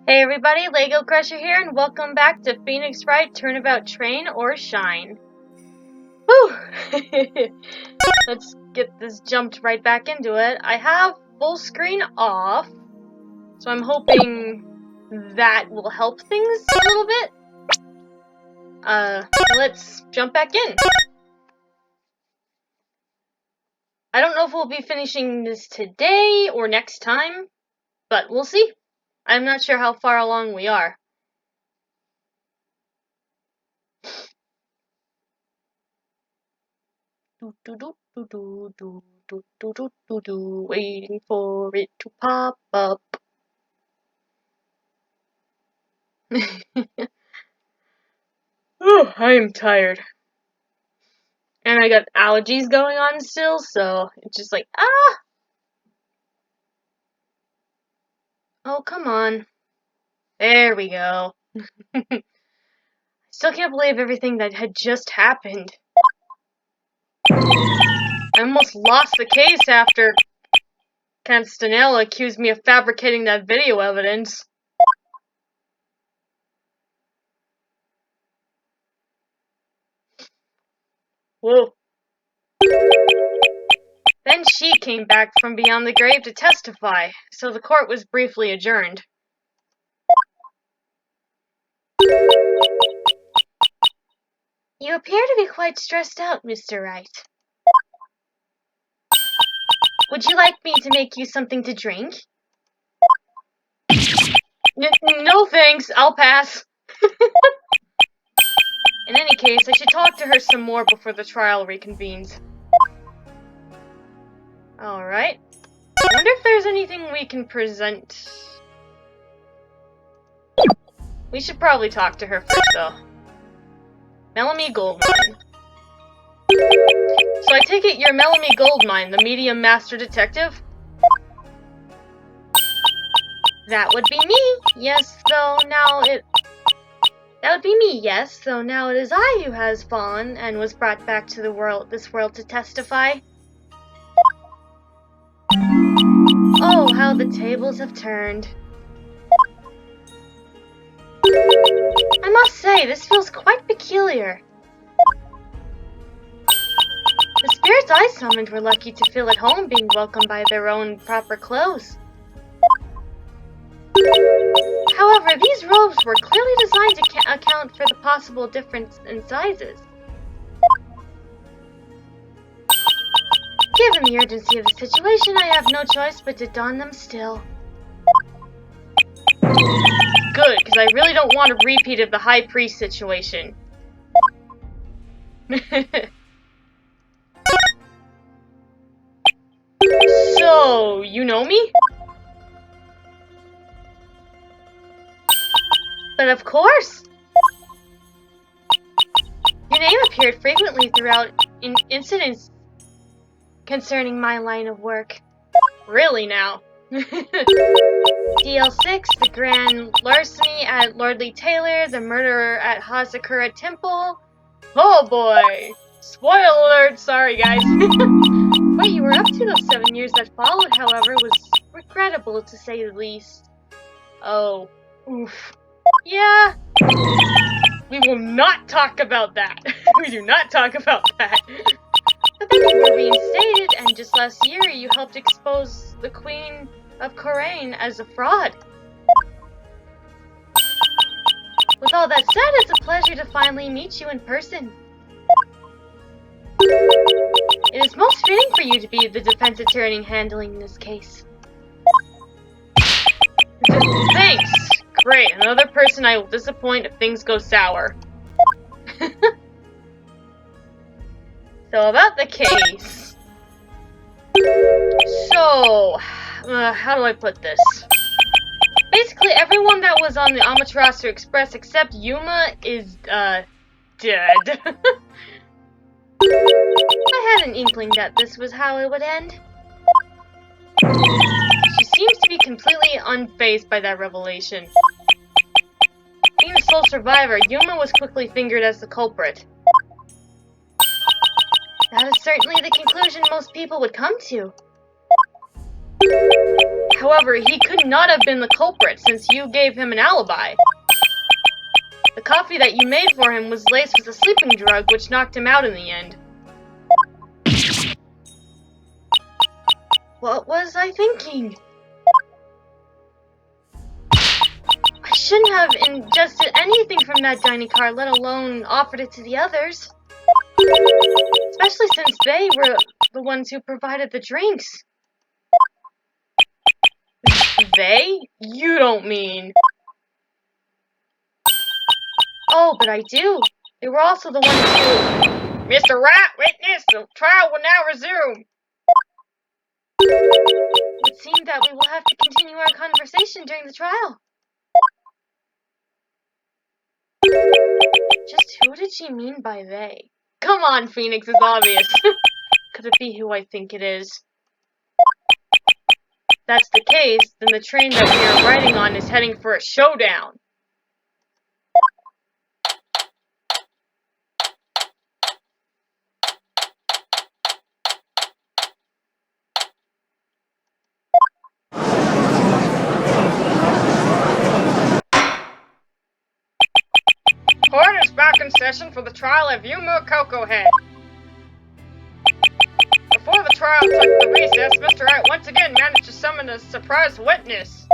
Hey everybody, Lego Crusher here, and welcome back to Phoenix Wright, Turnabout, Train, or Shine. Whew! Let's get this jumped right back into it. I have full screen off, so I'm hoping that will help things a little bit. Let's jump back in. I don't know if we'll be finishing this today or next time, but we'll see. I'm not sure how far along we are. Waiting for it to pop up. Oh, I am tired. And I got allergies going on still, so it's just like, ah! Oh, come on. There we go. I still can't believe everything that had just happened. I almost lost the case after Castanella accused me of fabricating that video evidence. Whoa. Then she came back from beyond the grave to testify, so the court was briefly adjourned. You appear to be quite stressed out, Mr. Wright. Would you like me to make you something to drink? No thanks, I'll pass. In any case, I should talk to her some more before the trial reconvenes. Alright. I wonder if there's anything we can present. We should probably talk to her first, though. Melanie Goldmine. So I take it you're Melanie Goldmine, the medium master detective? That would be me, yes, though now it... That would be me, yes, though now it is I who has fallen and was brought back to this world to testify. Oh, how the tables have turned. I must say, this feels quite peculiar. The spirits I summoned were lucky to feel at home being welcomed by their own proper clothes. However, these robes were clearly designed to account for the possible difference in sizes. Given the urgency of the situation, I have no choice but to don them still. Good, because I really don't want a repeat of the High Priest situation. So, you know me? But of course! Your name appeared frequently throughout incidents concerning my line of work. Really now? DL6, the grand larceny at Lordly Taylor, the murder at Hazakura Temple. Oh boy! Spoiler alert, sorry guys. What you were up to those 7 years that followed, however, was regrettable to say the least. Oh, oof. Yeah. We will not talk about that. We do not talk about that. But then you were reinstated, and just last year you helped expose the Queen of Coraine as a fraud. With all that said, it's a pleasure to finally meet you in person. It is most fitting for you to be the defense attorney handling this case. Thanks! Great, another person I will disappoint if things go sour. So, about the case. So, how do I put this? Basically, everyone that was on the Amaterasu Express except Yuma is, dead. I had an inkling that this was how it would end. She seems to be completely unfazed by that revelation. Being the sole survivor, Yuma was quickly fingered as the culprit. That is certainly the conclusion most people would come to. However, he could not have been the culprit since you gave him an alibi. The coffee that you made for him was laced with a sleeping drug, which knocked him out in the end. What was I thinking? I shouldn't have ingested anything from that dining car, let alone offered it to the others. Especially since they were the ones who provided the drinks. They? You don't mean... Oh, but I do. They were also the ones who... Mr. Wright, witness, the trial will now resume. It would seem that we will have to continue our conversation during the trial. Just who did she mean by they? Come on, Phoenix, it's obvious. Could it be who I think it is? If that's the case, then the train that we are riding on is heading for a showdown. Court is back in session for the trial of Yuma Cocoa Head. Before the trial took the recess, Mr. Wright once again managed to summon a surprise witness.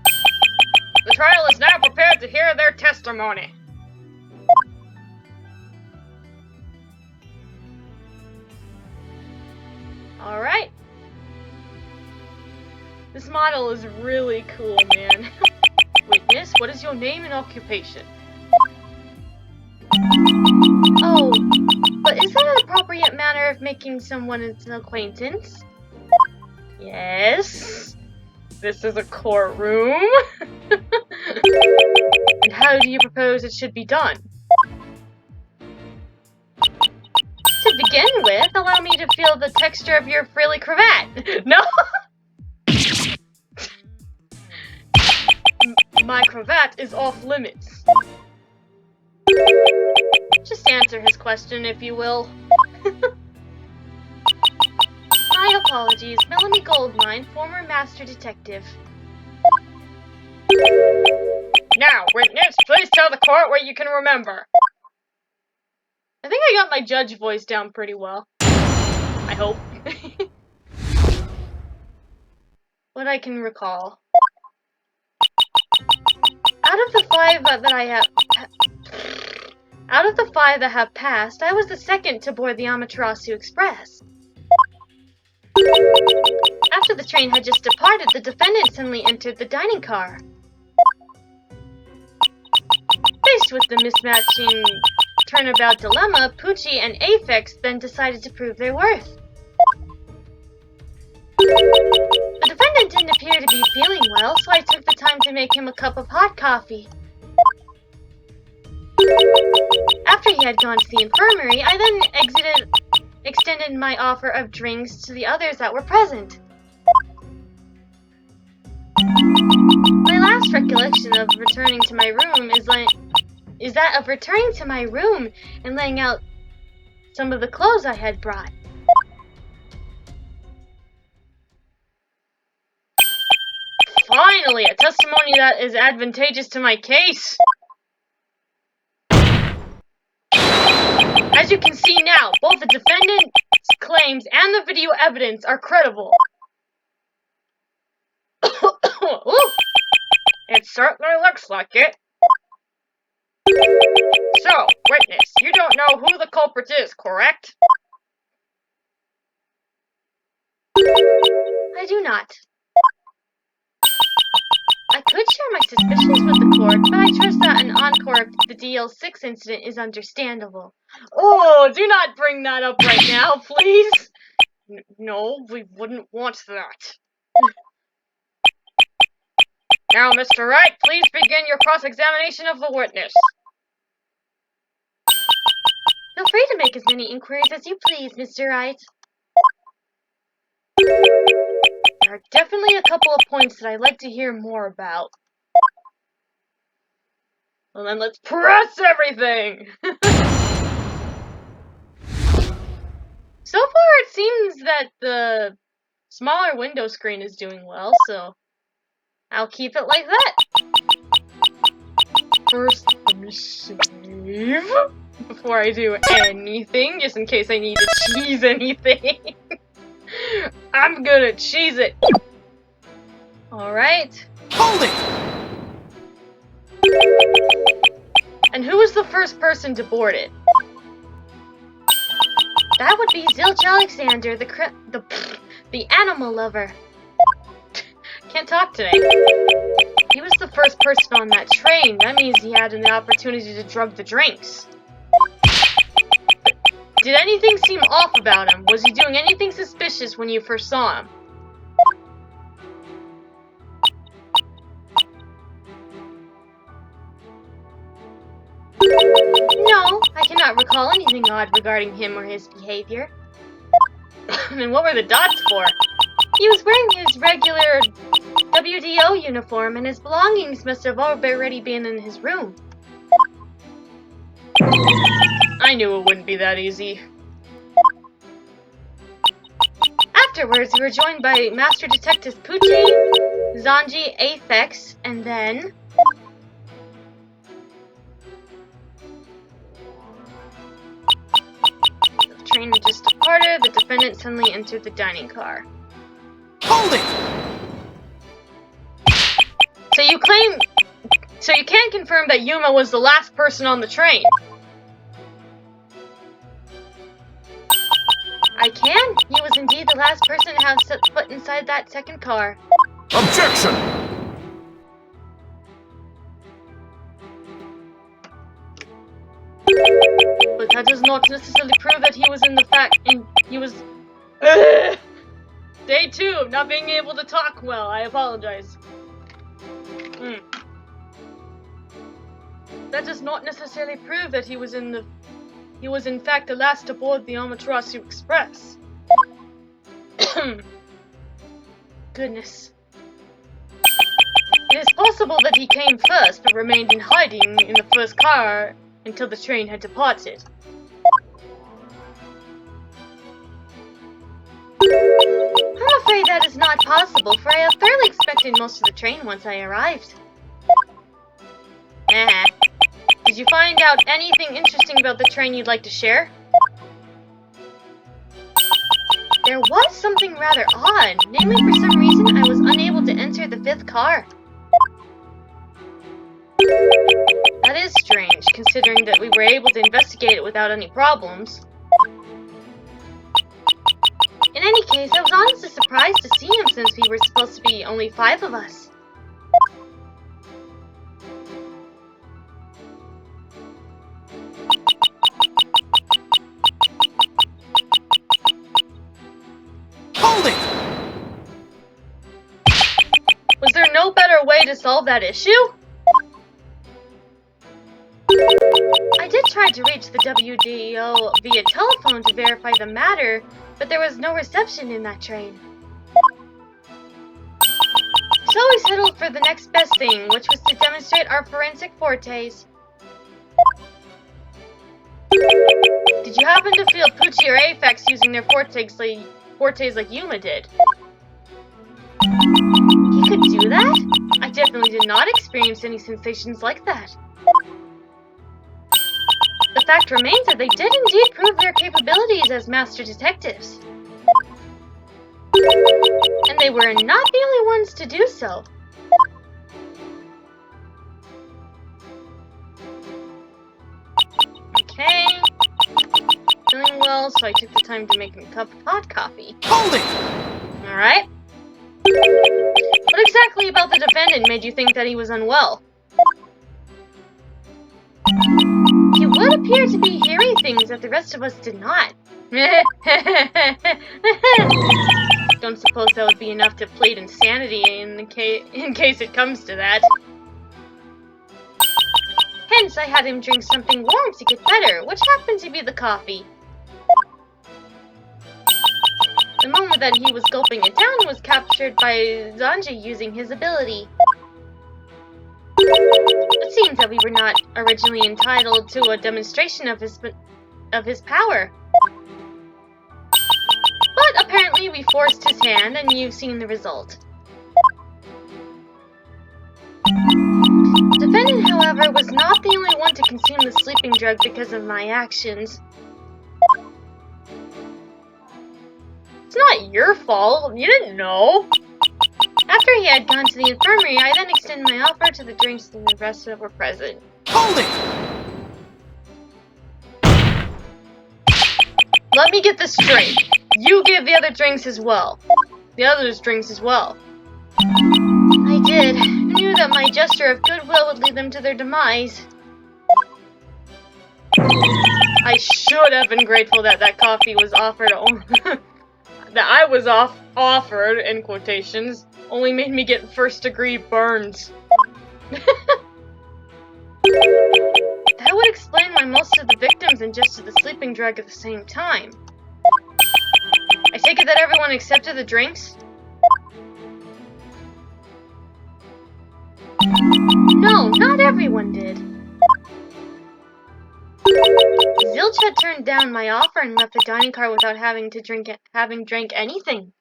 The trial is now prepared to hear their testimony. Alright. This model is really cool, man. Witness, what is your name and occupation? Oh, but is that an appropriate manner of making someone an acquaintance? Yes. This is a courtroom. And how do you propose it should be done? To begin with, allow me to feel the texture of your frilly cravat. No? My cravat is off limits. Just answer his question, if you will. My apologies, Melanie Goldmine, former master detective. Now, witness, please tell the court what you can remember. I think I got my judge voice down pretty well. I hope. What I can recall. Out of the five that have passed, I was the second to board the Amaterasu Express. After the train had just departed, the defendant suddenly entered the dining car. Faced with the mismatching turnabout dilemma, Poochie and Aphex then decided to prove their worth. The defendant didn't appear to be feeling well, so I took the time to make him a cup of hot coffee. After he had gone to the infirmary, I then extended my offer of drinks to the others that were present. My last recollection of returning to my room is that of returning to my room and laying out some of the clothes I had brought. Finally, a testimony that is advantageous to my case. As you can see now, both the defendant's claims and the video evidence are credible. It certainly looks like it. So, witness, you don't know who the culprit is, correct? I do not. I could share my suspicions with the court, but I trust that an encore of the DL6 incident is understandable. Oh, do not bring that up right now, please! No, we wouldn't want that. Now, Mr. Wright, please begin your cross-examination of the witness. Feel free to make as many inquiries as you please, Mr. Wright. There are definitely a couple of points that I'd like to hear more about. Well then, let's press everything! So far, it seems that the smaller window screen is doing well, so I'll keep it like that. First, let me save before I do anything, just in case I need to cheese anything. I'm gonna cheese it. Alright. Hold it! And who was the first person to board it? That would be Zilch Alexander, the animal lover. Can't talk today. He was the first person on that train. That means he had an opportunity to drug the drinks. Did anything seem off about him? Was he doing anything suspicious when you first saw him? No, I cannot recall anything odd regarding him or his behavior. And what were the dots for? He was wearing his regular WDO uniform, and his belongings must have already been in his room. I knew it wouldn't be that easy. Afterwards, we were joined by Master Detectives Pucci, Zanji, Aphex, and then... the train had just departed. The defendant suddenly entered the dining car. Hold it! So you can confirm that Yuma was the last person on the train? I can. He was indeed the last person to have set foot inside that second car. Objection! But that does not necessarily prove that he was Day 2 of not being able to talk well. I apologize. That does not necessarily prove that he was in fact the last aboard the Amaterasu Express. Goodness. It is possible that he came first, but remained in hiding in the first car until the train had departed. I'm afraid that is not possible, for I have fairly expected most of the train once I arrived. Did you find out anything interesting about the train you'd like to share? There was something rather odd. Namely, for some reason, I was unable to enter the fifth car. That is strange, considering that we were able to investigate it without any problems. In any case, I was honestly surprised to see him since we were supposed to be only 5 of us. Hold it! Was there no better way to solve that issue? I did try to reach the WDO via telephone to verify the matter, but there was no reception in that train. So we settled for the next best thing, which was to demonstrate our forensic fortes. Did you happen to feel Pucci or Aphex using their fortes like Yuma did? He could do that? I definitely did not experience any sensations like that. The fact remains that they did indeed prove their capabilities as master detectives. And they were not the only ones to do so. Okay. Feeling well, so I took the time to make him a cup of hot coffee. Hold it! Alright. What exactly about the defendant made you think that he was unwell? He would appear to be hearing things that the rest of us did not. Don't suppose that would be enough to plead insanity in case it comes to that. Hence, I had him drink something warm to get better, which happened to be the coffee. The moment that he was gulping it down was captured by Zanji using his ability. It seems that we were not originally entitled to a demonstration of his power. But apparently Recently, we forced his hand, and you've seen the result. Defendant, however, was not the only one to consume the sleeping drug because of my actions. It's not your fault. You didn't know. After he had gone to the infirmary, I then extended my offer to the drinks to the rest that were present. Hold it! Let me get this straight. You gave the other drinks as well. The others' drinks as well. I did. I knew that my gesture of goodwill would lead them to their demise. I should have been grateful that that coffee was offered. That I was offered in quotations. Only made me get first-degree burns. That would explain why most of the victims ingested the sleeping drug at the same time. I take it that everyone accepted the drinks? No, not everyone did. Zilch had turned down my offer and left the dining car without having drank anything.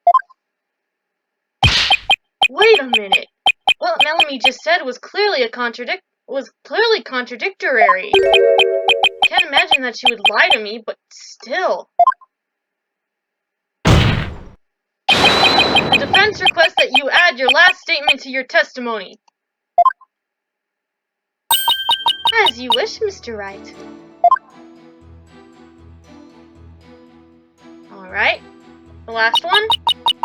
Wait a minute. What Melanie just said was clearly contradictory. Can't imagine that she would lie to me, but still. The defense requests that you add your last statement to your testimony. As you wish, Mr. Wright. Alright. The last one.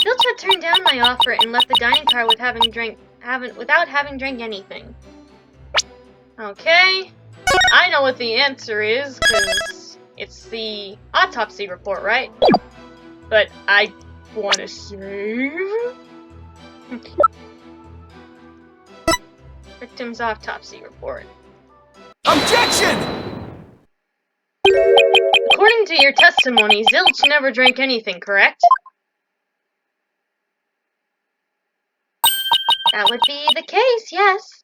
Filch had turned down my offer and left the dining car without having drank anything. Okay. I know what the answer is, because it's the autopsy report, right? But I want to save... Victim's autopsy report. Objection! According to your testimony, Zilch never drank anything, correct? That would be the case, yes.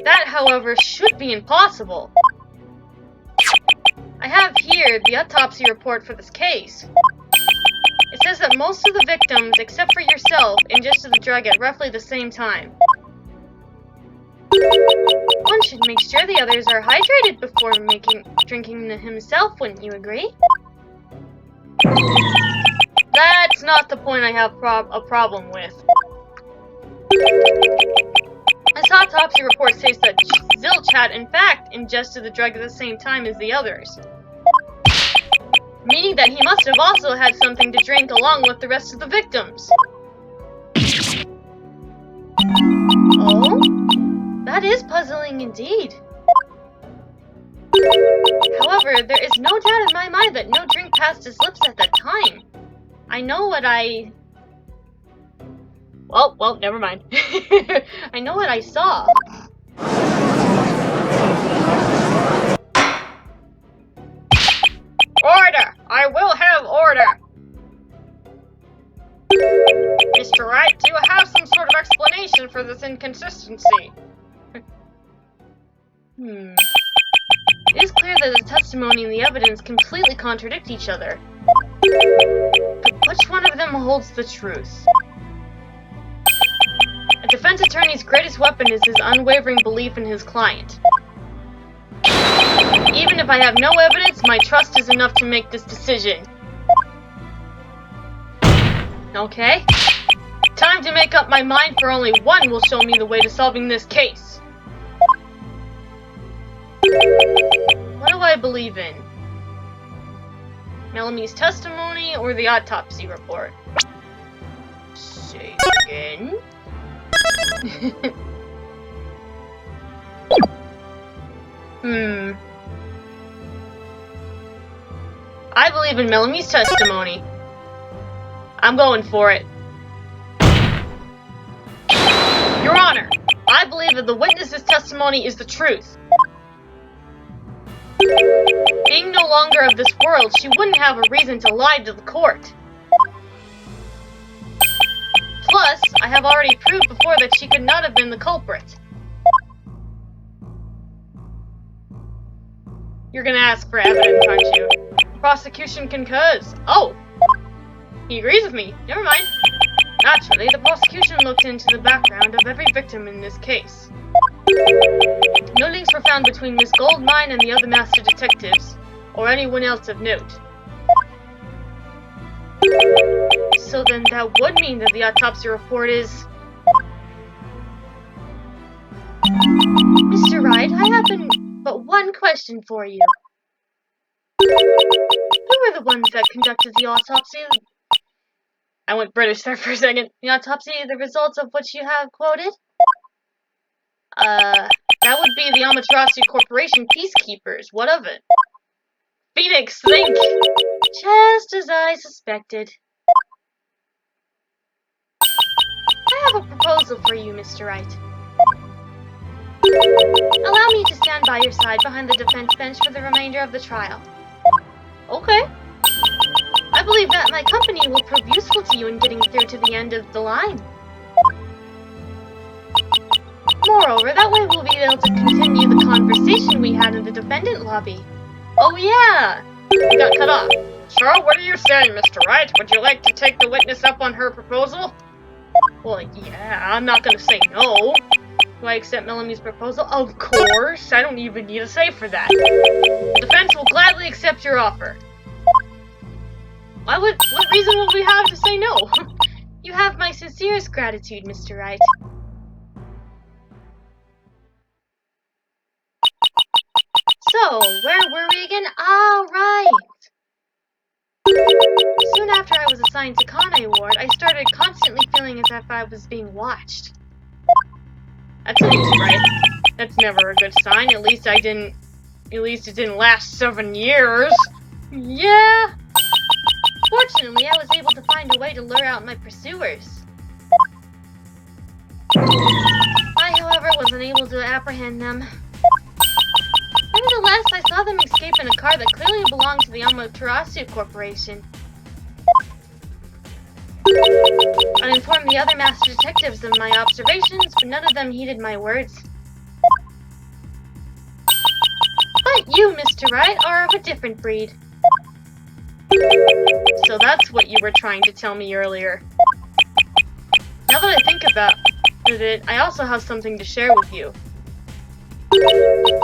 That, however, should be impossible. I have here the autopsy report for this case. It says that most of the victims, except for yourself, ingested the drug at roughly the same time. One should make sure the others are hydrated before drinking himself, wouldn't you agree? That's not the point I have a problem with. This autopsy report states that Zilch had, in fact, ingested the drug at the same time as the others. Meaning that he must have also had something to drink along with the rest of the victims. Oh? That is puzzling indeed. However, there is no doubt in my mind that no drink passed his lips at that time. I know what I... Well, never mind. I know what I saw. Order! I will have order! Mr. Wright, do you have some sort of explanation for this inconsistency? It is clear that the testimony and the evidence completely contradict each other. But which one of them holds the truth? A defense attorney's greatest weapon is his unwavering belief in his client. Even if I have no evidence, my trust is enough to make this decision. Okay. Time to make up my mind, for only one will show me the way to solving this case. What do I believe in? Melamie's testimony or the autopsy report? Say again. I believe in Melamie's testimony. I'm going for it. Your Honor, I believe that the witness's testimony is the truth. Being no longer of this world, she wouldn't have a reason to lie to the court. Plus, I have already proved before that she could not have been the culprit. You're gonna ask for evidence, aren't you? prosecution concurs. Oh! He agrees with me. Never mind. Naturally, the prosecution looked into the background of every victim in this case. No links were found between Miss Goldmine and the other master detectives, or anyone else of note. So then that would mean that the autopsy report is... Mr. Wright, I have but one question for you. Who were the ones that conducted the autopsy? I went British there for a second. The autopsy, the results of which you have quoted? That would be the Amaterasu Corporation peacekeepers. What of it? Phoenix, think! Just as I suspected. I have a proposal for you, Mr. Wright. Allow me to stand by your side behind the defense bench for the remainder of the trial. Okay. I believe that my company will prove useful to you in getting through to the end of the line. Moreover, that way we'll be able to continue the conversation we had in the defendant lobby. Oh yeah! We got cut off. Sure, what are you saying, Mr. Wright? Would you like to take the witness up on her proposal? Well, yeah, I'm not gonna say no. Do I accept Melamie's proposal? Of course! I don't even need a say for that. The defense will gladly accept your offer. What reason would we have to say no? You have my sincerest gratitude, Mr. Wright. So, where were we again? Ah, right! Soon after I was assigned to Kane Ward, I started constantly feeling as if I was being watched. That's uneasy, right? That's never a good sign. At least it didn't last 7 years. Yeah! Fortunately, I was able to find a way to lure out my pursuers. I, however, was unable to apprehend them. Nevertheless, I saw them escape in a car that clearly belonged to the Amaterasu Corporation. I informed the other master detectives of my observations, but none of them heeded my words. But you, Mr. Wright, are of a different breed. So that's what you were trying to tell me earlier. Now that I think about it, I also have something to share with you.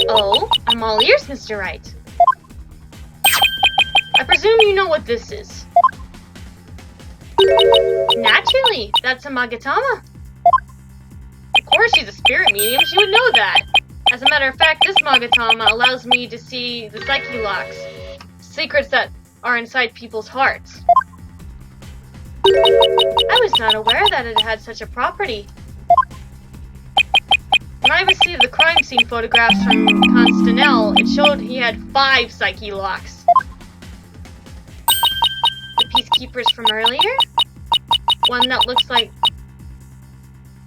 Oh, I'm all ears, Mr. Wright. I presume you know what this is. Naturally, that's a Magatama. Of course she's a spirit medium, she would know that. As a matter of fact, this Magatama allows me to see the psyche locks, secrets that are inside people's hearts. I was not aware that it had such a property. When I received the crime scene photographs from Constanel, it showed he had 5 psyche locks. The peacekeepers from earlier? One that looks like...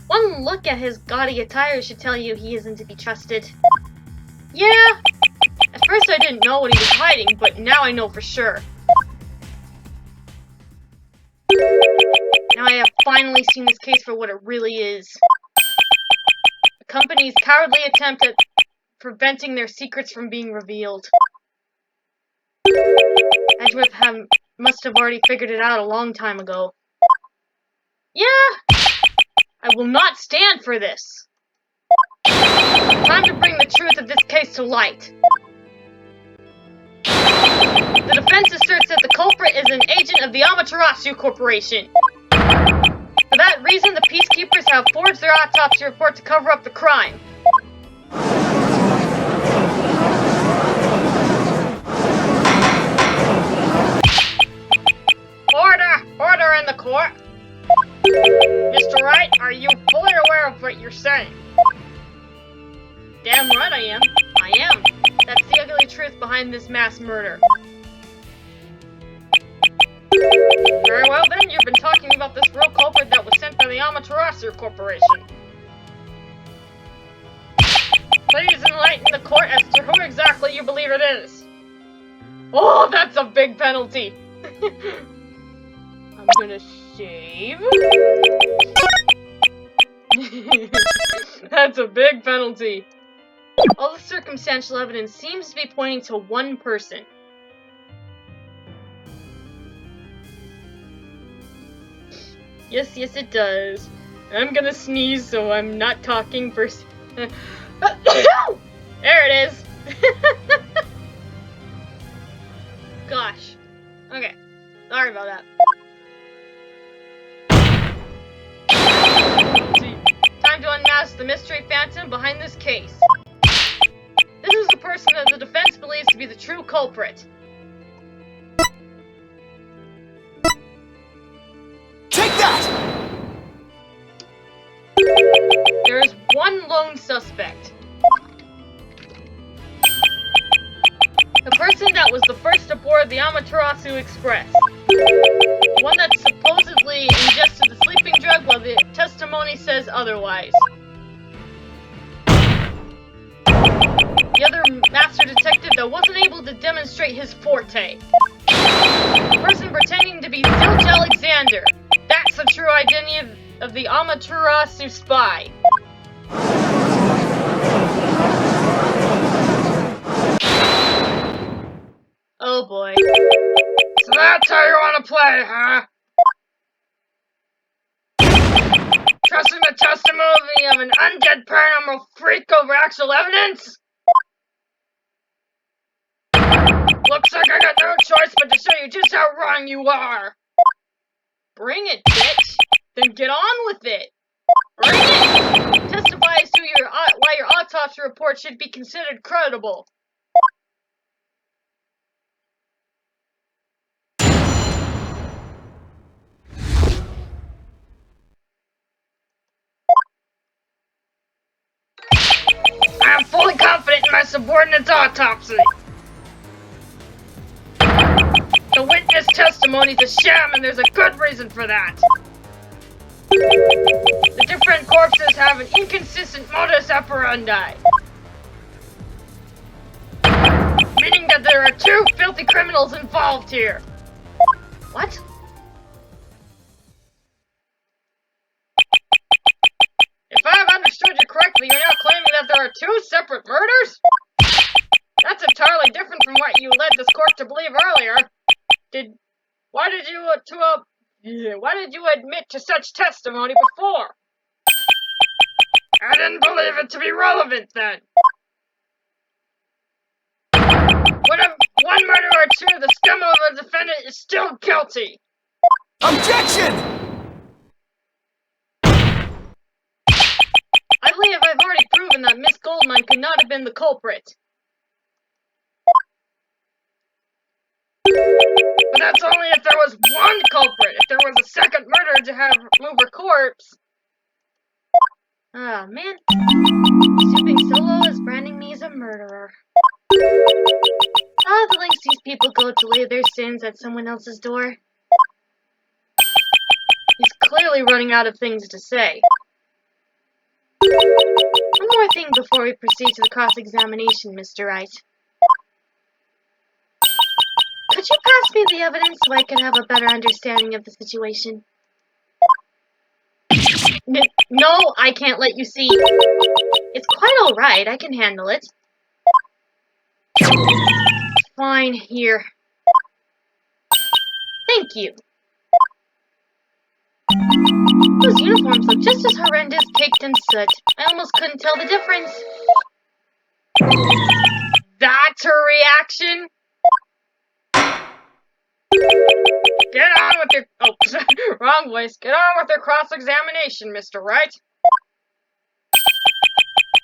One look at his gaudy attire should tell you he isn't to be trusted. Yeah! At first I didn't know what he was hiding, but now I know for sure. Now I have finally seen this case for what it really is. The company's cowardly attempt at preventing their secrets from being revealed. Edgeworth must have already figured it out a long time ago. Yeah! I will not stand for this! Time to bring the truth of this case to light. The defense asserts that the culprit is an agent of the Amaterasu Corporation. For that reason, the peacekeepers have forged their autopsy report to cover up the crime. Order! Order in the court! Mr. Wright, are you fully aware of what you're saying? Damn right I am. I am. That's the ugly truth behind this mass murder. Very well then, you've been talking about this real culprit that was sent by the Amaterasu Corporation. Please enlighten the court as to who exactly you believe it is. Oh, that's a big penalty! I'm gonna save. That's a big penalty. All the circumstantial evidence seems to be pointing to one person. Yes, yes, it does. I'm gonna sneeze, so I'm not talking for. There it is. Gosh. Okay. Sorry about that. Time to unmask the mystery phantom behind this case. This is the person that the defense believes to be the true culprit. Take that! There is one lone suspect. The person that was the first aboard the Amaterasu Express. The one that supposedly ingested the sleeping drug while the testimony says otherwise. The other master detective that wasn't able to demonstrate his forte. The person pretending to be Zilch Alexander. That's the true identity of the Amaterasu spy. Oh boy. So that's how you want to play, huh? Trusting the testimony of an undead paranormal freak over actual evidence? Looks like I got no choice but to show you just how wrong you are. Bring it, bitch. Then get on with it. Bring it. Testify as to why your autopsy report should be considered credible. I am fully confident in my subordinate's autopsy. The witness testimony is a sham, and there's a good reason for that. The different corpses have an inconsistent modus operandi. Meaning that there are two filthy criminals involved here. What? If I have understood you correctly, you're now claiming that there are two separate murders? That's entirely different from what you led this court to believe earlier. Why did you admit to such testimony before? I didn't believe it to be relevant then. One murder or two, the scum of a defendant is still guilty. Objection! I believe I've already proven that Miss Goldmine could not have been the culprit. But that's only if there was one culprit. If there was a second murder to move her corpse. Ah, man. Stooping so low is branding me as a murderer. Ah, the lengths these people go to lay their sins at someone else's door. He's clearly running out of things to say. One more thing before we proceed to the cross-examination, Mr. Wright. Could you pass me the evidence so I can have a better understanding of the situation? No, I can't let you see. It's quite alright, I can handle it. Fine, here. Thank you. Those uniforms look just as horrendous, caked in soot. I almost couldn't tell the difference. That's her reaction? Get on with your... Oh, wrong voice. Get on with your cross-examination, Mr. Wright.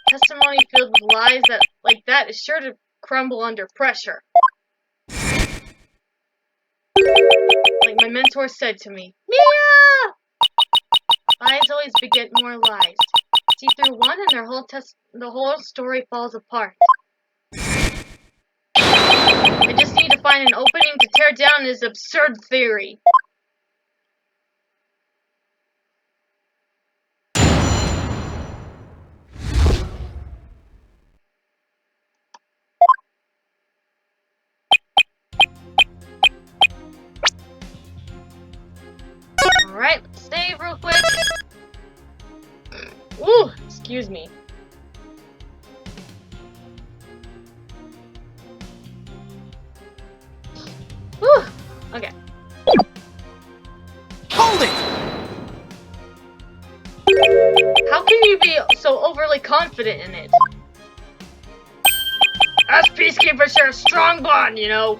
Testimony filled with lies like that is sure to crumble under pressure. Like my mentor said to me, Mia! Lies always beget more lies. See through one and the whole story falls apart. I just need to find an opening to tear down his absurd theory. Alright, let's save real quick. Ooh, excuse me. Whew, okay. Hold it! can you be so overly confident in it? Us peacekeepers share a strong bond, you know.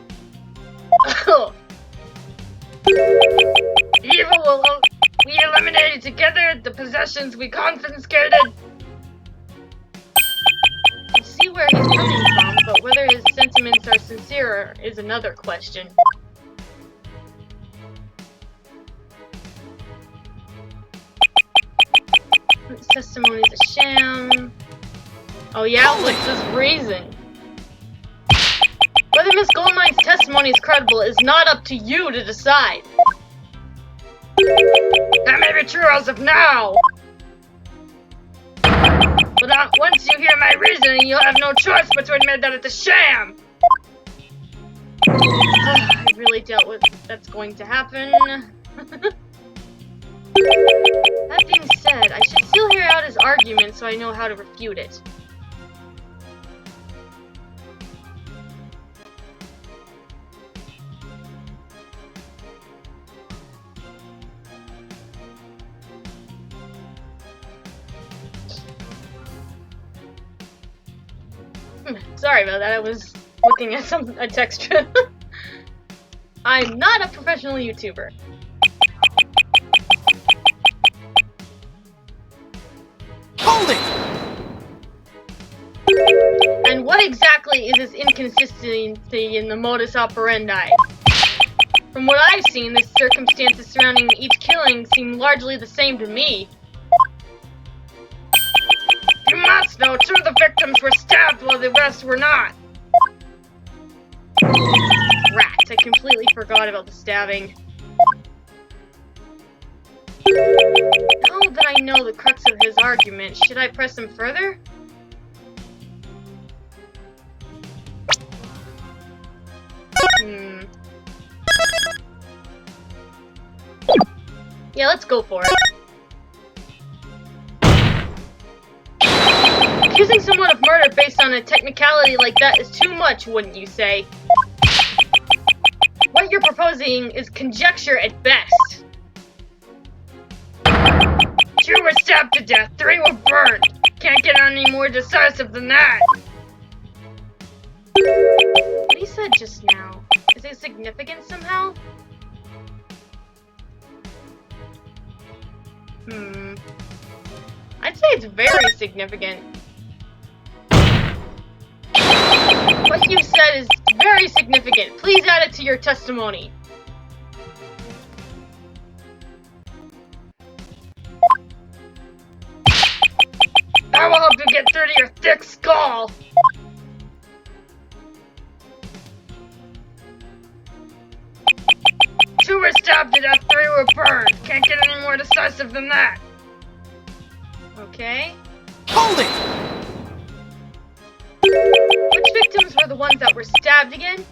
Evil will be eliminated together, the possessions we confiscated. I see where he's coming from, but whether his sentiments are sincere is another question. This testimony's a sham. Oh yeah, what's his reason? Whether Miss Goldmine's testimony is credible is not up to you to decide. That may be true as of now. But once you hear my reasoning, you'll have no choice but to admit that it's a sham. I really doubt that's going to happen. That being said, I should still hear out his argument so I know how to refute it. Sorry about that, I was looking at a text. I'm not a professional YouTuber. Hold it! And what exactly is this inconsistency in the modus operandi? From what I've seen, the circumstances surrounding each killing seem largely the same to me. You must know, two of the victims were stabbed while the rest were not. Rats, I completely forgot about the stabbing. Now that I know the crux of his argument, should I press him further? Yeah, let's go for it. Accusing someone of murder based on a technicality like that is too much, wouldn't you say? What you're proposing is conjecture at best. 2 were stabbed to death, 3 were burned. Can't get any more decisive than that. What he said just now, is it significant somehow? I'd say it's very significant. What you said is very significant. Please add it to your testimony. I will help you get through to your thick skull. Two were stabbed to death, 3 were burned. Can't get any more decisive than that. Okay. Hold it! Which victims were the ones that were stabbed again?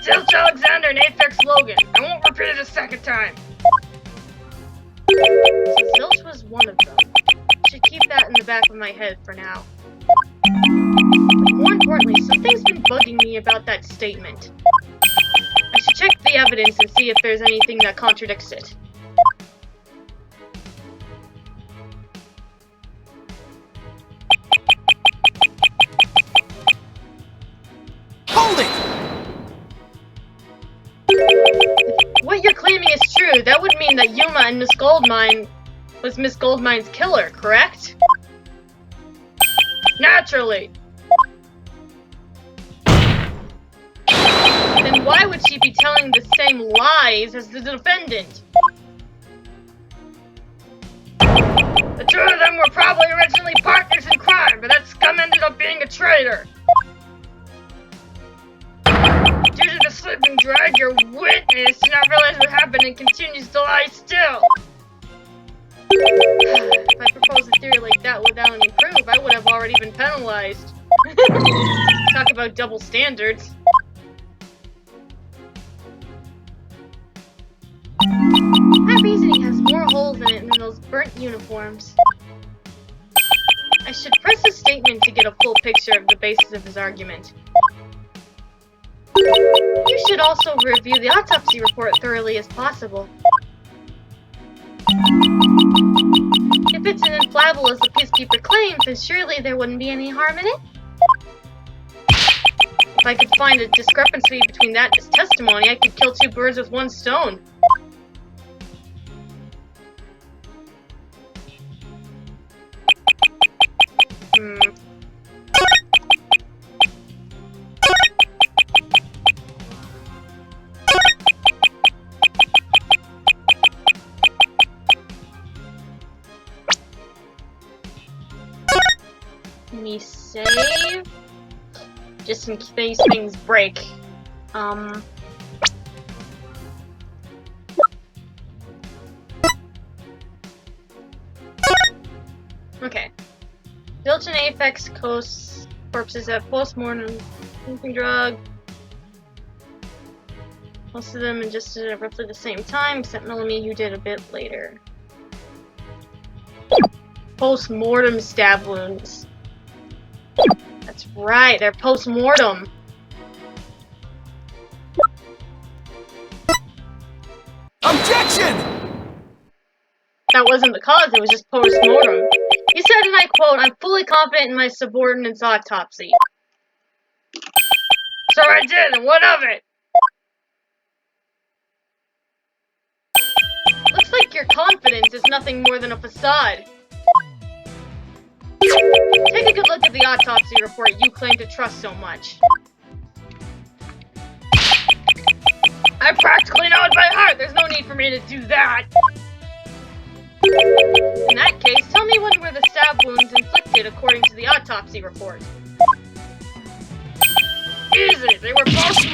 Zilch Alexander and Aphex Logan. I won't repeat it a second time. So Zilch was one of them. I should keep that in the back of my head for now. But more importantly, something's been bugging me about that statement. I should check the evidence and see if there's anything that contradicts it. Hold it! If what you're claiming is true, that would mean that Yuma and Miss Goldmine was Miss Goldmine's killer, correct? Naturally! Then why would she be telling the same lies as the defendant? The two of them were probably originally partners in crime, but that scum ended up being a traitor. Due to the slip and drag, your witness did not realize what happened and continues to lie still. If I proposed a theory like that without any proof, I would have already been penalized. Talk about double standards. That reasoning has more holes in it than those burnt uniforms. I should press his statement to get a full picture of the basis of his argument. You should also review the autopsy report thoroughly as possible. If it's an inflammable as the peacekeeper claims, then surely there wouldn't be any harm in it? If I could find a discrepancy between that and his testimony, I could kill two birds with one stone. Let me save. Just in case things break. Okay. Zilch and Apex Coast corpses have post-mortem sleeping drug. Most of them ingested at roughly the same time, except Melanie, who did a bit later. Post-mortem stab wounds. That's right, they're post-mortem. Objection! That wasn't the cause, it was just post-mortem. He said, and I quote, "I'm fully confident in my subordinate's autopsy." So I did, and what of it? Looks like your confidence is nothing more than a facade. Take a good look at the autopsy report you claim to trust so much. I practically know it by heart. There's no need for me to do that. In that case, tell me when were the stab wounds inflicted according to the autopsy report. Easy, they were both.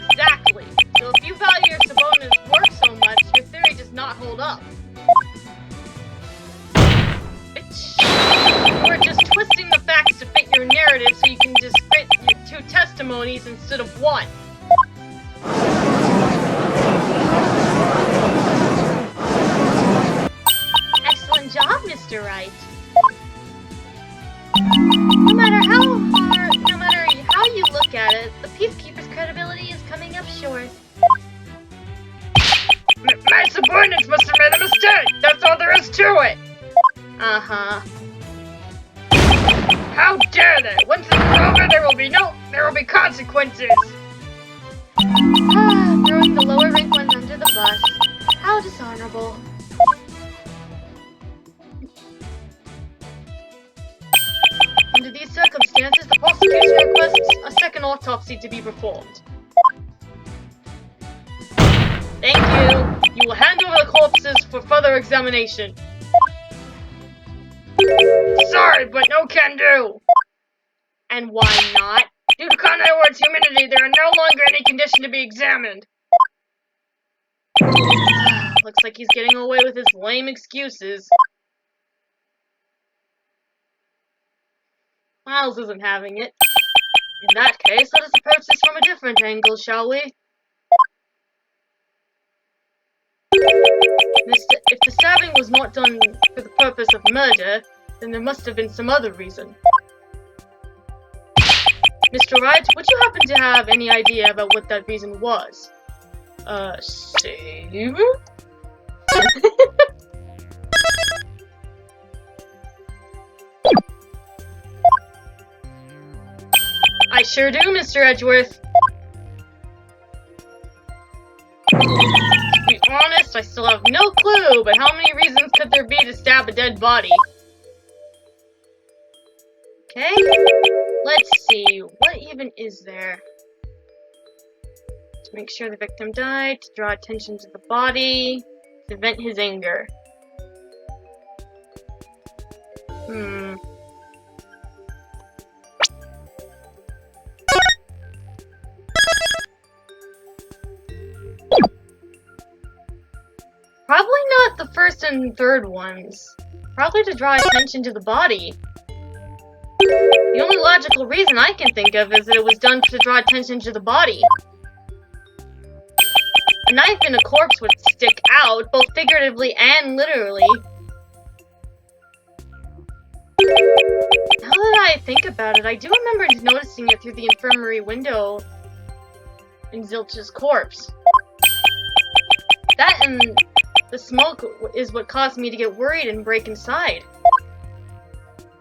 Exactly. So if you value your subordinate's work so much, your theory does not hold up. You're just twisting the facts to fit your narrative so you can just fit your two testimonies instead of one. Excellent job, Mr. Wright. No matter how you look at it, the Peacekeeper's credibility is coming up short. My subordinates must have made a mistake! That's all there is to it! Uh-huh. How dare they! Once it's over, there will be consequences! Throwing the lower rank ones under the bus. How dishonorable. Under these circumstances, the prosecution requests a second autopsy to be performed. Thank you. You will hand over the corpses for further examination. Sorry, but no can do. And why not? Due to Conrad Ward's humidity, there are no longer any condition to be examined. Looks like he's getting away with his lame excuses. Miles isn't having it. In that case, let us approach this from a different angle, shall we? If the stabbing was not done for the purpose of murder, then there must have been some other reason. Mr. Wright, would you happen to have any idea about what that reason was? Save? I sure do, Mr. Edgeworth. To be honest, I still have no clue, but how many reasons could there be to stab a dead body? Okay, let's see, what even is there? To make sure the victim died, to draw attention to the body, to vent his anger. Probably not the first and third ones. Probably to draw attention to the body. The only logical reason I can think of is that it was done to draw attention to the body. A knife in a corpse would stick out, both figuratively and literally. Now that I think about it, I do remember noticing it through the infirmary window in Zilch's corpse. That and The smoke is what caused me to get worried and break inside.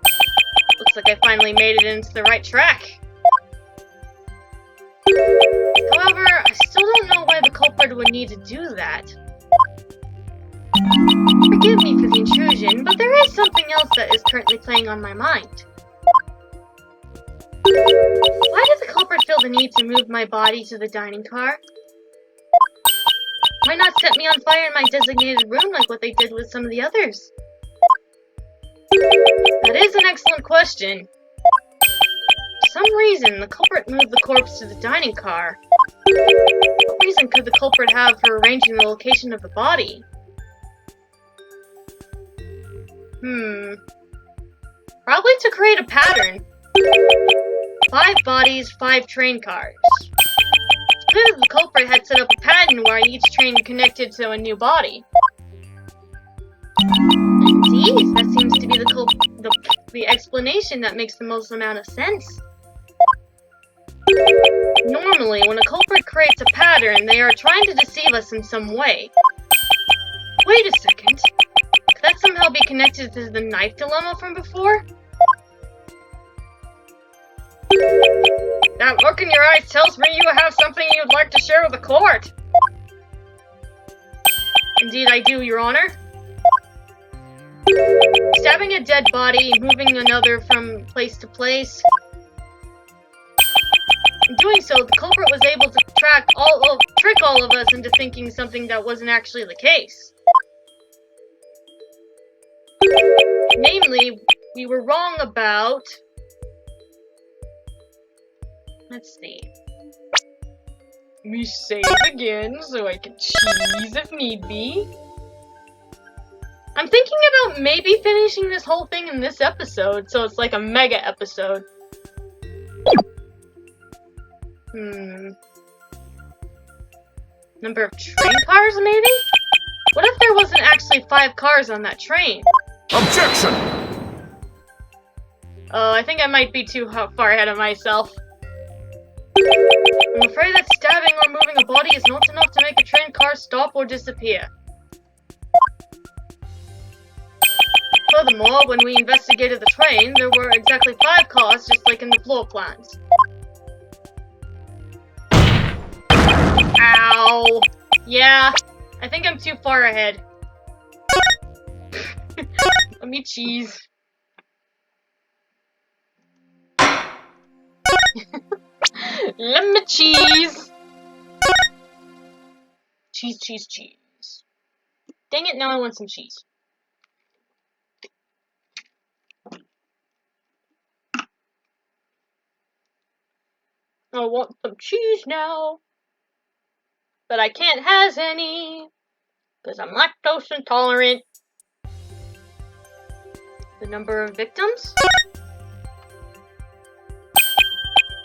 Looks like I finally made it into the right track. However, I still don't know why the culprit would need to do that. Forgive me for the intrusion, but there is something else that is currently playing on my mind. Why did the culprit feel the need to move my body to the dining car? Why not set me on fire in my designated room like what they did with some of the others? That is an excellent question. For some reason, the culprit moved the corpse to the dining car. What reason could the culprit have for arranging the location of the body? Probably to create a pattern. 5 bodies, 5 train cars. It's clear that the culprit had set up a pattern where each train connected to a new body. Indeed, that seems to be the explanation that makes the most amount of sense. Normally, when a culprit creates a pattern, they are trying to deceive us in some way. Wait a second. Could that somehow be connected to the knife dilemma from before? That look in your eyes tells me you have something you'd like to share with the court. Indeed I do, Your Honor. Stabbing a dead body, moving another from place to place. In doing so, the culprit was able to trick all of us into thinking something that wasn't actually the case. Namely, we were wrong about... Let's see. Let me save again so I can cheese if need be. I'm thinking about maybe finishing this whole thing in this episode, so it's like a mega episode. Number of train cars, maybe? What if there wasn't actually 5 cars on that train? Objection! Oh, I think I might be too far ahead of myself. I'm afraid that stabbing or moving a body is not enough to make a train car stop or disappear. Furthermore, when we investigated the train, there were exactly 5 cars, just like in the floor plans. Ow! Yeah, I think I'm too far ahead. Let me cheese. Let me cheese! Cheese, cheese, cheese. Dang it, now I want some cheese. I want some cheese now. But I can't have any, because I'm lactose intolerant. The number of victims?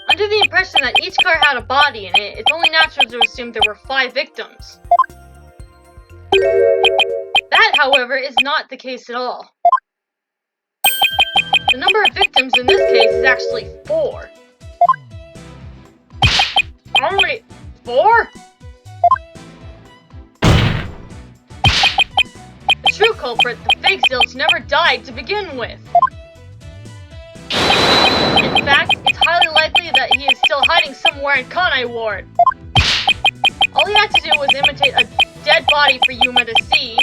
Under the impression that each car had a body in it, it's only natural to assume there were 5 victims. That, however, is not the case at all. The number of victims in this case is actually 4. Only 4? The true culprit, the fake Zilch, never died to begin with. In fact, it's highly likely that he is still hiding somewhere in Kanai Ward. All he had to do was imitate a dead body for Yuma to see,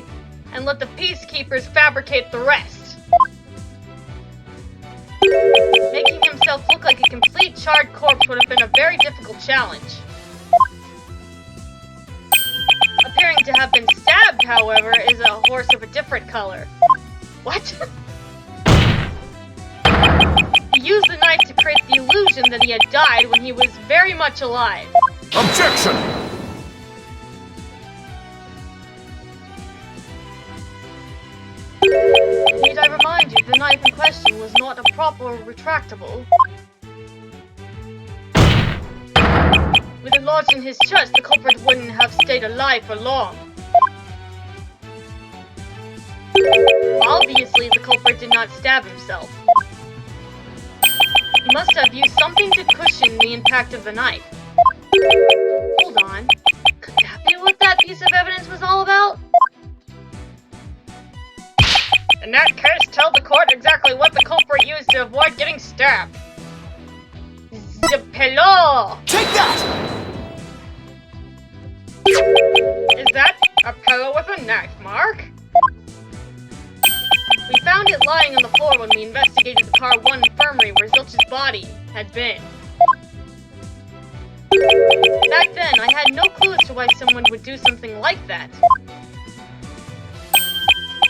and let the peacekeepers fabricate the rest. Making himself look like a complete charred corpse would have been a very difficult challenge. Appearing to have been stabbed, however, is a horse of a different color. What? He used the knife to create the illusion that he had died when he was very much alive. Objection! Need I remind you, the knife in question was not a proper retractable. With it lodged in his chest, the culprit wouldn't have stayed alive for long. Obviously, the culprit did not stab himself. He must have used something to cushion the impact of the knife. Hold on. Could that be what that piece of evidence was all about? tell the court exactly what the culprit used to avoid getting stabbed. The pillow! Take that! Is that a pillow with a knife mark? We found it lying on the floor when we investigated the Car 1 infirmary where Zilch's body had been. Back then, I had no clue as to why someone would do something like that.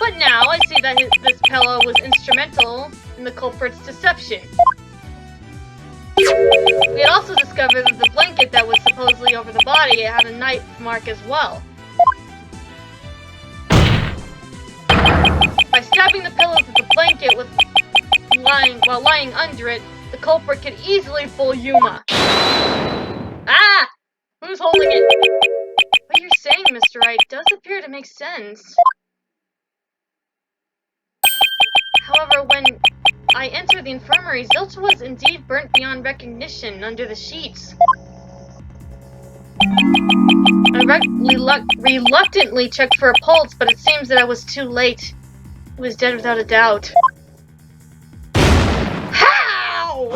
But now, I see that this pillow was instrumental in the culprit's deception. We had also discovered that the blanket that was supposedly over the body had a knife mark as well. By stabbing the pillows with the blanket while lying under it, the culprit could easily fool Yuma. Ah! Who's holding it? What you're saying, Mr. Wright, does appear to make sense. However, when I entered the infirmary, Zilch was indeed burnt beyond recognition under the sheets. I reluctantly checked for a pulse, but it seems that I was too late. He was dead without a doubt. How?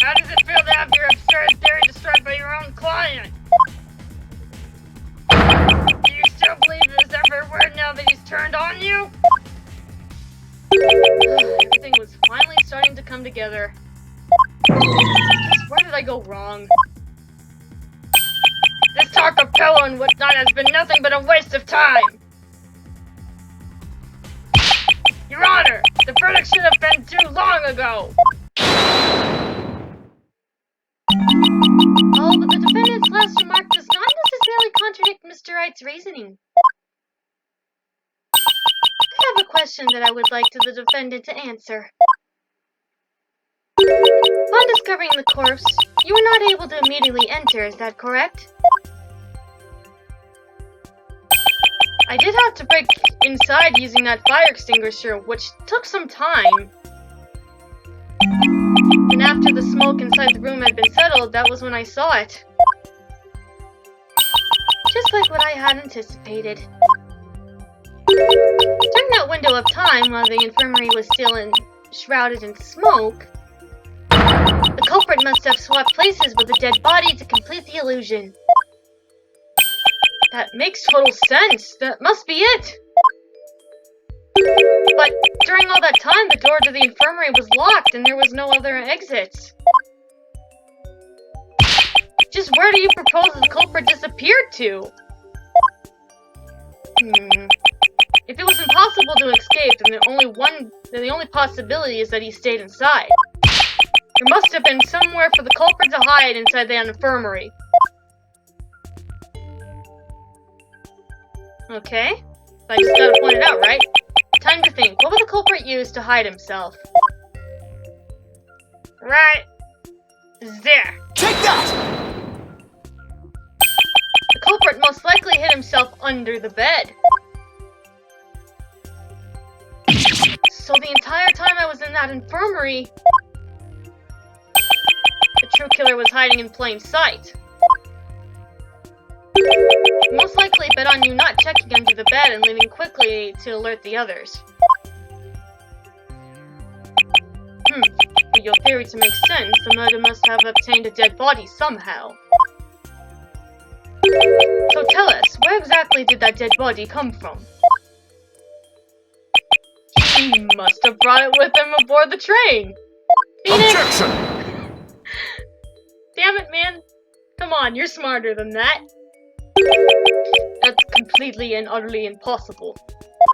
How does it feel to have your absurd theory destroyed by your own client? Do you still believe his every word now that he's turned on you? Everything was finally starting to come together. Just where did I go wrong? This talk of pillow and whatnot has been nothing but a waste of time! Your Honor, the verdict should have been too long ago! Oh, but the defendant's last remark does not necessarily contradict Mr. Wright's reasoning. I have a question that I would like the defendant to answer. Upon discovering the corpse, you were not able to immediately enter, is that correct? I did have to break inside using that fire extinguisher, which took some time. And after the smoke inside the room had been settled, that was when I saw it. Just like what I had anticipated. During that window of time, while the infirmary was still shrouded in smoke, the culprit must have swapped places with the dead body to complete the illusion. That makes total sense. That must be it. But during all that time, the door to the infirmary was locked and there was no other exits. Just where do you propose the culprit disappeared to? If it was impossible to escape, then the only possibility is that he stayed inside. There must have been somewhere for the culprit to hide inside the infirmary. Okay, I just gotta point it out, right? Time to think. What would the culprit use to hide himself? Right there. Take that! The culprit most likely hid himself under the bed. So the entire time I was in that infirmary, the true killer was hiding in plain sight. Most likely bet on you not checking under the bed and leaving quickly to alert the others. For your theory to make sense, the murder must have obtained a dead body somehow. So tell us, where exactly did that dead body come from? He must have brought it with him aboard the train! Phoenix! Objection! Damn it, man! Come on, you're smarter than that. That's completely and utterly impossible.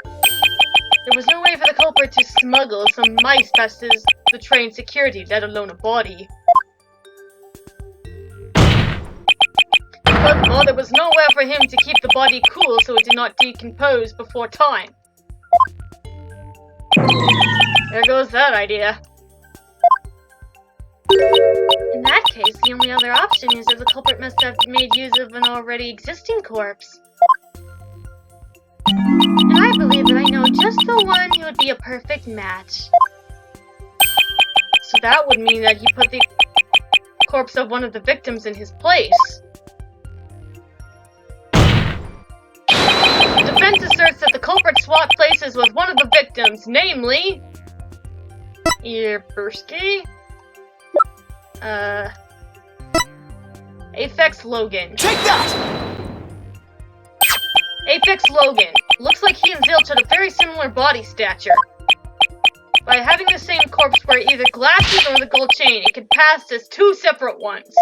There was no way for the culprit to smuggle some mice past the train security, let alone a body. Furthermore, there was nowhere for him to keep the body cool so it did not decompose before time. There goes that idea. In that case, the only other option is that the culprit must have made use of an already existing corpse. And I believe that I know just the one who would be a perfect match. So that would mean that he put the corpse of one of the victims in his place. swap places with one of the victims, namely... Earbursky? Aphex Logan. Take that! Aphex Logan. Looks like he and Zilch had a very similar body stature. By having the same corpse wear either glasses or the gold chain, it could pass as two separate ones.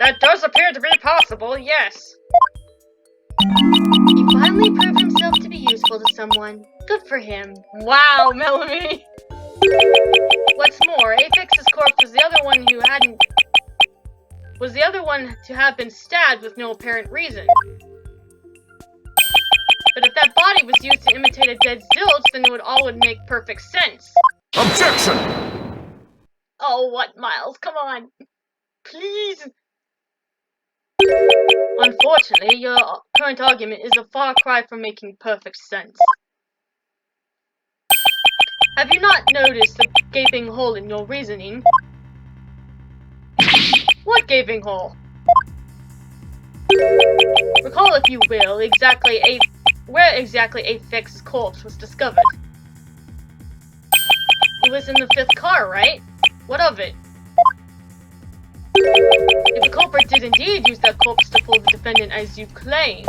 That does appear to be possible, yes. He finally proved himself to be useful to someone. Good for him. Wow, Melanie! What's more, Aphex's corpse was the other one to have been stabbed with no apparent reason. But if that body was used to imitate a dead Zilch, then it would make perfect sense. Objection! Oh, what, Miles? Come on. Please. Unfortunately, your current argument is a far cry from making perfect sense. Have you not noticed the gaping hole in your reasoning? What gaping hole? Recall, if you will, where exactly Aphex's corpse was discovered. It was in the 5th car, right? What of it? If the culprit did indeed use that corpse to fool the defendant as you claim,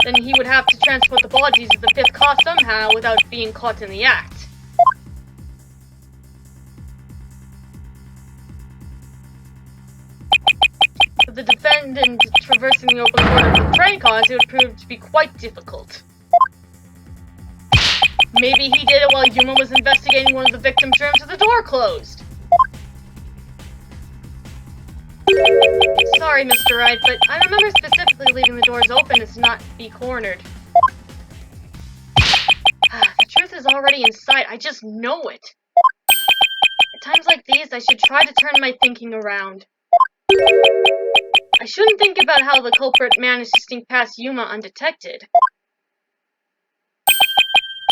then he would have to transport the bodies of the 5th car somehow without being caught in the act. With the defendant traversing the open corner of the train cars, it would prove to be quite difficult. Maybe he did it while Yuma was investigating one of the victims' rooms with the door closed. Sorry, Mr. Wright, but I remember specifically leaving the doors open as to not be cornered. The truth is already in sight, I just know it. At times like these, I should try to turn my thinking around. I shouldn't think about how the culprit managed to sneak past Yuma undetected.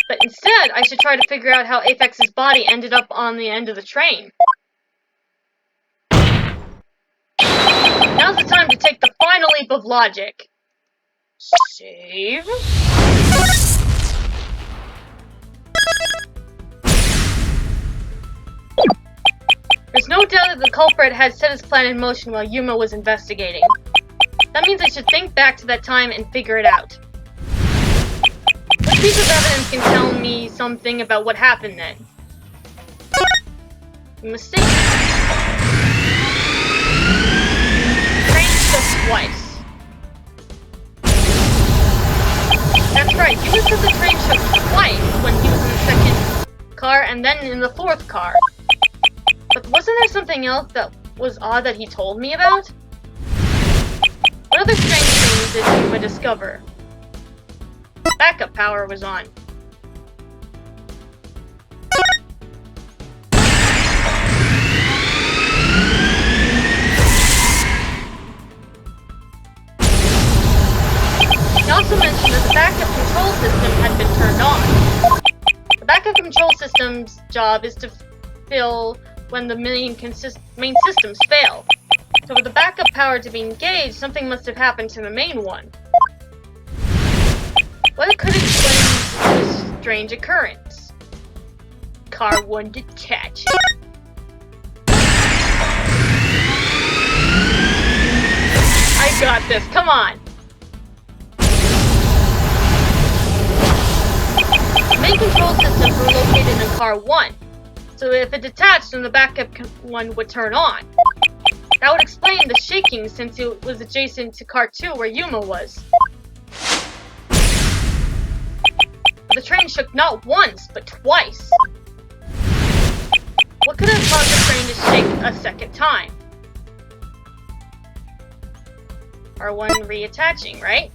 But instead, I should try to figure out how Aphex's body ended up on the end of the train. Now's the time to take the final leap of logic. Save. There's no doubt that the culprit had set his plan in motion while Yuma was investigating. That means I should think back to that time and figure it out. Which piece of evidence can tell me something about what happened then? Mistake. Train shook twice. That's right, Yuma said the train shook twice when he was in the 2nd car and then in the 4th car. But wasn't there something else that was odd that he told me about? What other strange things did Yuma discover? Backup power was on. He also mentioned that the backup control system had been turned on. The backup control system's job is to fill when the main systems fail. So for the backup power to be engaged, something must have happened to the main one. What could explain this strange occurrence? Car 1 detach. I got this, come on! The main control systems were located in car 1. So if it detached, then the backup one would turn on. That would explain the shaking since it was adjacent to car 2 where Yuma was. The train shook not once, but twice. What could have caused the train to shake a second time? R1 reattaching, right?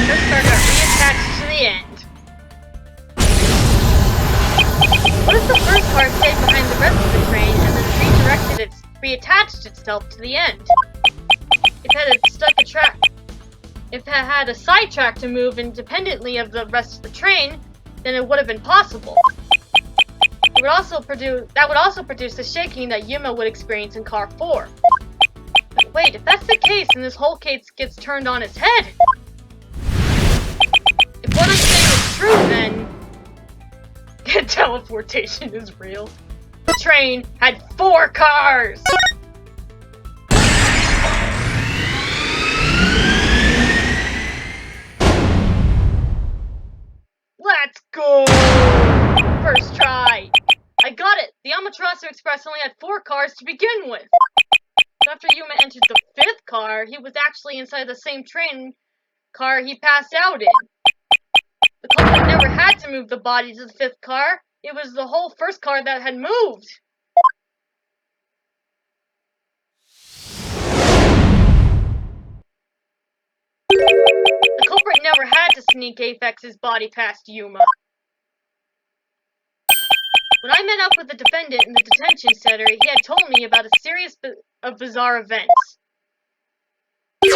First car got reattached to the end. What if the first car stayed behind the rest of the train and then reattached itself to the end? If it had a side track to move independently of the rest of the train, then it would have been possible. that would also produce the shaking that Yuma would experience in car 4. But wait, if that's the case, then this whole case gets turned on its head. If what I'm saying is true, then teleportation is real. The train had 4 cars! Let's go! First try! I got it! The Amaterasu Express only had 4 cars to begin with! So after Yuma entered the 5th car, he was actually inside the same train car he passed out in. The culprit never had to move the body to the 5th car. It was the whole 1st car that had moved. The culprit never had to sneak Apex's body past Yuma. When I met up with the defendant in the detention center, he had told me about a series of bizarre events. He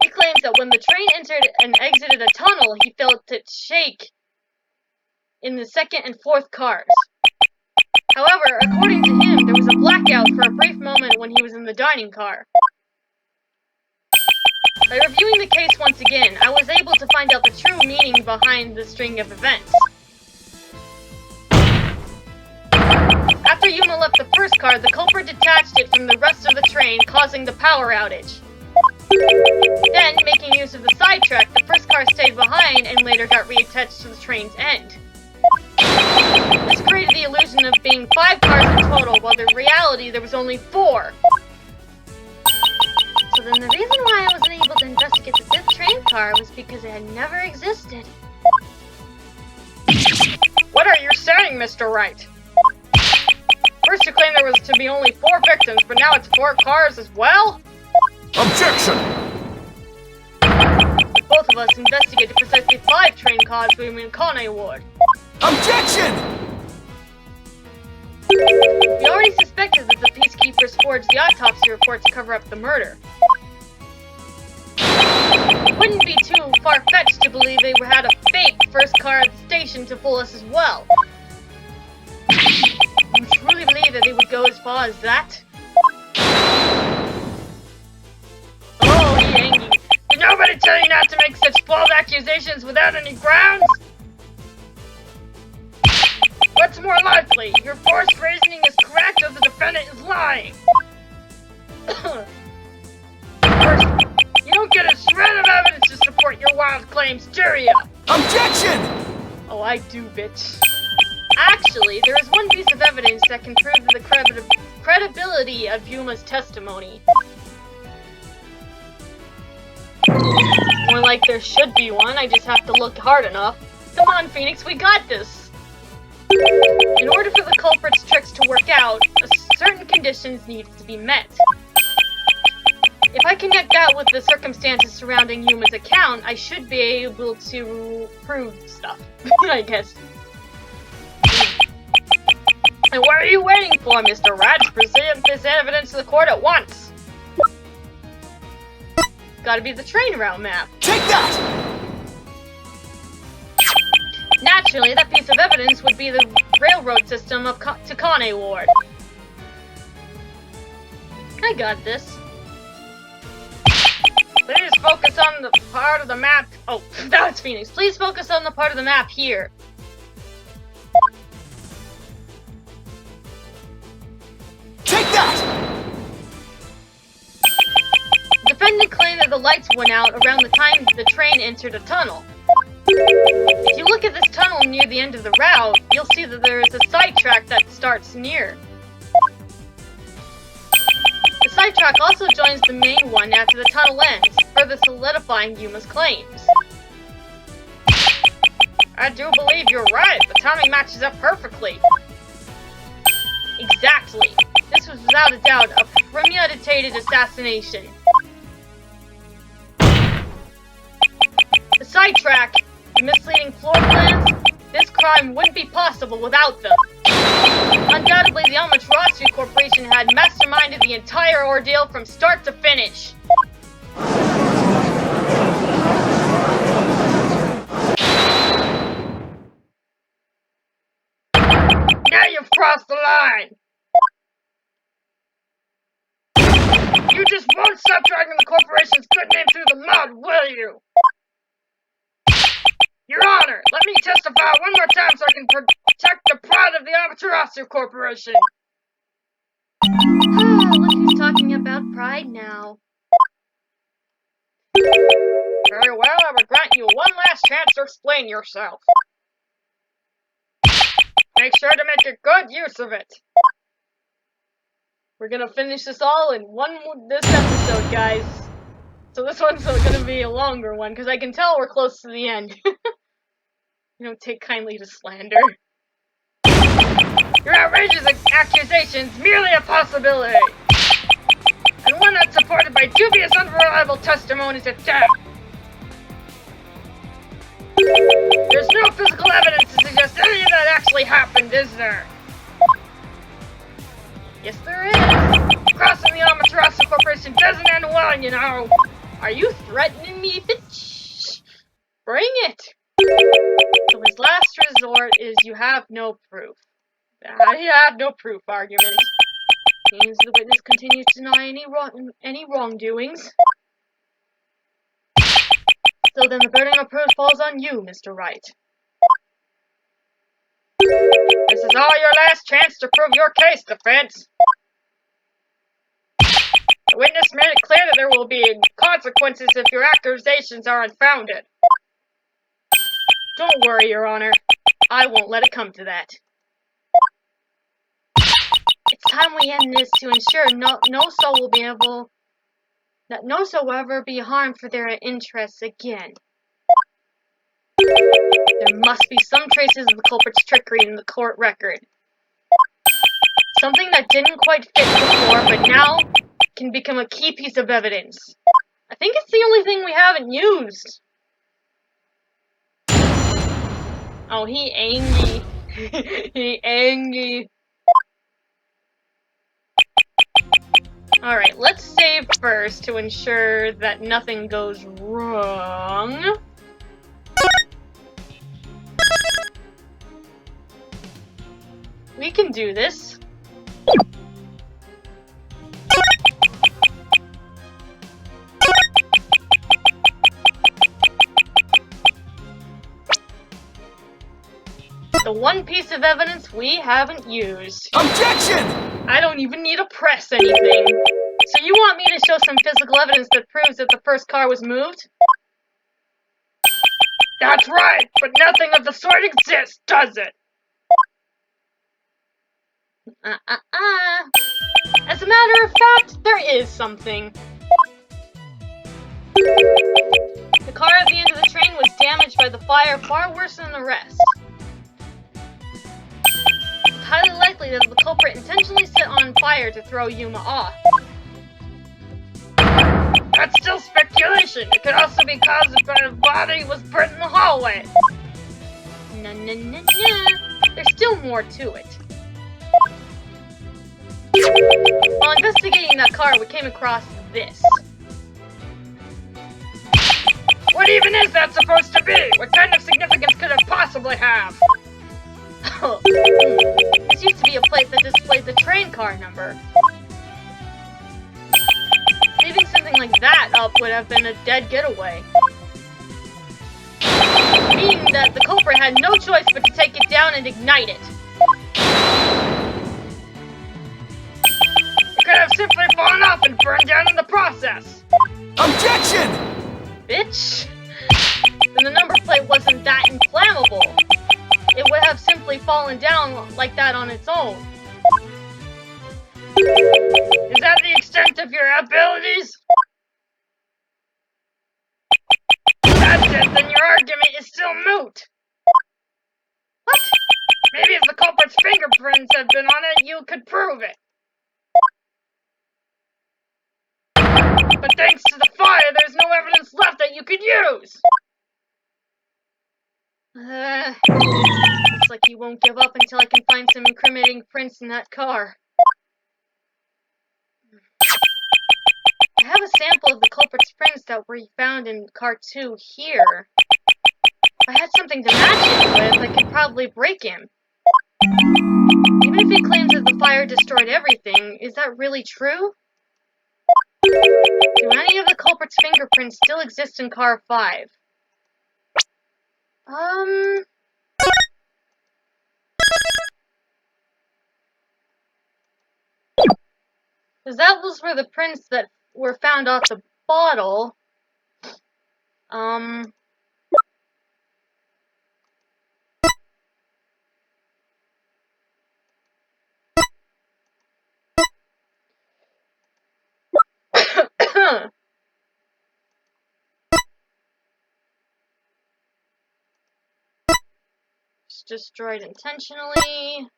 claims that when the train entered and exited a tunnel, he felt it shake in the 2nd and 4th cars. However, according to him, there was a blackout for a brief moment when he was in the dining car. By reviewing the case once again, I was able to find out the true meaning behind the string of events. After Yuma left the 1st car, the culprit detached it from the rest of the train, causing the power outage. Then, making use of the sidetrack, the 1st car stayed behind and later got reattached to the train's end. This created the illusion of being 5 cars in total, while in reality there was only 4. So then the reason why I wasn't able to investigate the 5th train car was because it had never existed. What are you saying, Mr. Wright? First you claimed there was to be only 4 victims, but now it's 4 cars as well? Objection! Both of us investigated precisely 5 train cars we were in Kane Ward. Objection! We already suspected that the peacekeepers forged the autopsy report to cover up the murder. It wouldn't be too far-fetched to believe they had a fake 1st car at the station to fool us as well. You truly believe that they would go as far as that? Oh, Yangi, did nobody tell you not to make such bold accusations without any grounds? What's more likely? Your forced reasoning is correct or the defendant is lying. First, you don't get a shred of evidence to support your wild claims, do ya? Objection! Oh, I do, bitch. Actually, there is one piece of evidence that can prove the credibility of Yuma's testimony. More like there should be one, I just have to look hard enough. Come on, Phoenix, we got this! In order for the culprit's tricks to work out, certain conditions need to be met. If I connect that with the circumstances surrounding Yuma's account, I should be able to prove stuff, I guess. And what are you waiting for, Mr. Rat? Present this evidence to the court at once! Gotta be the train route map. Take that! Naturally, that piece of evidence would be the railroad system of Kane Ward. I got this. Please focus on the part of the map. Oh, that's Phoenix. Please focus on the part of the map here. Take that! The defendant claimed that the lights went out around the time the train entered a tunnel. If you look at this tunnel near the end of the route, you'll see that there is a sidetrack that starts near. The sidetrack also joins the main one after the tunnel ends, further solidifying Yuma's claims. I do believe you're right. The timing matches up perfectly. Exactly. This was without a doubt a premeditated assassination. The sidetrack, the misleading floor plans, this crime wouldn't be possible without them. Undoubtedly, the Amaterasu Corporation had masterminded the entire ordeal from start to finish. Now you've crossed the line! You just won't stop dragging the corporation's good name through the mud, will you? Your Honor, let me testify one more time so I can protect the pride of the Amaterasu Corporation. Look who's talking about pride now. Very well, I will grant you one last chance to explain yourself. Make sure to make a good use of it. We're gonna finish this all in this episode, guys. So this one's gonna be a longer one, because I can tell we're close to the end. You don't take kindly to slander. Your outrageous accusations merely a possibility, and one that's supported by dubious, unreliable testimonies at that. There's no physical evidence to suggest any of that actually happened, is there? Yes, there is. Crossing the Amaterasu Corporation doesn't end well, you know. Are you threatening me, bitch? Bring it. So his last resort is you have no proof. You have no proof argument. Means the witness continues to deny any wrongdoings. So then the burden of proof falls on you, Mr. Wright. This is all your last chance to prove your case, defense. The witness made it clear that there will be consequences if your accusations are unfounded. Don't worry, Your Honor. I won't let it come to that. It's time we end this to ensure no soul will be able... that no soul will ever be harmed for their interests again. There must be some traces of the culprit's trickery in the court record. Something that didn't quite fit before, but now can become a key piece of evidence. I think it's the only thing we haven't used. Oh, he angry. He angry. Alright, let's save first to ensure that nothing goes wrong. We can do this. The one piece of evidence we haven't used. Objection! I don't even need to press anything. So you want me to show some physical evidence that proves that the first car was moved? That's right, but nothing of the sort exists, does it? As a matter of fact, there is something. The car at the end of the train was damaged by the fire far worse than the rest. It's highly likely that the culprit intentionally set on fire to throw Yuma off. That's still speculation. It could also be caused by the body was burnt in the hallway. No. There's still more to it. While investigating that car, we came across this. What even is that supposed to be? What kind of significance could it possibly have? This used to be a plate that displayed the train car number. Leaving something like that up would have been a dead getaway. Meaning that the culprit had no choice but to take it down and ignite it. It could have simply fallen off and burned down in the process. Objection! Bitch! Then the number plate wasn't that inflammable. It would have simply fallen down like that on its own. Is that the extent of your abilities? That's it, then your argument is still moot. What? Maybe if the culprit's fingerprints had been on it, you could prove it. But thanks to the fire, there's no evidence left that you could use. Looks like you won't give up until I can find some incriminating prints in that car. I have a sample of the culprit's prints that were found in car 2 here. If I had something to match it with, I could probably break him. Even if he claims that the fire destroyed everything, is that really true? Do any of the culprit's fingerprints still exist in car 5? Because that was where the prints that were found off the bottle. Destroyed intentionally.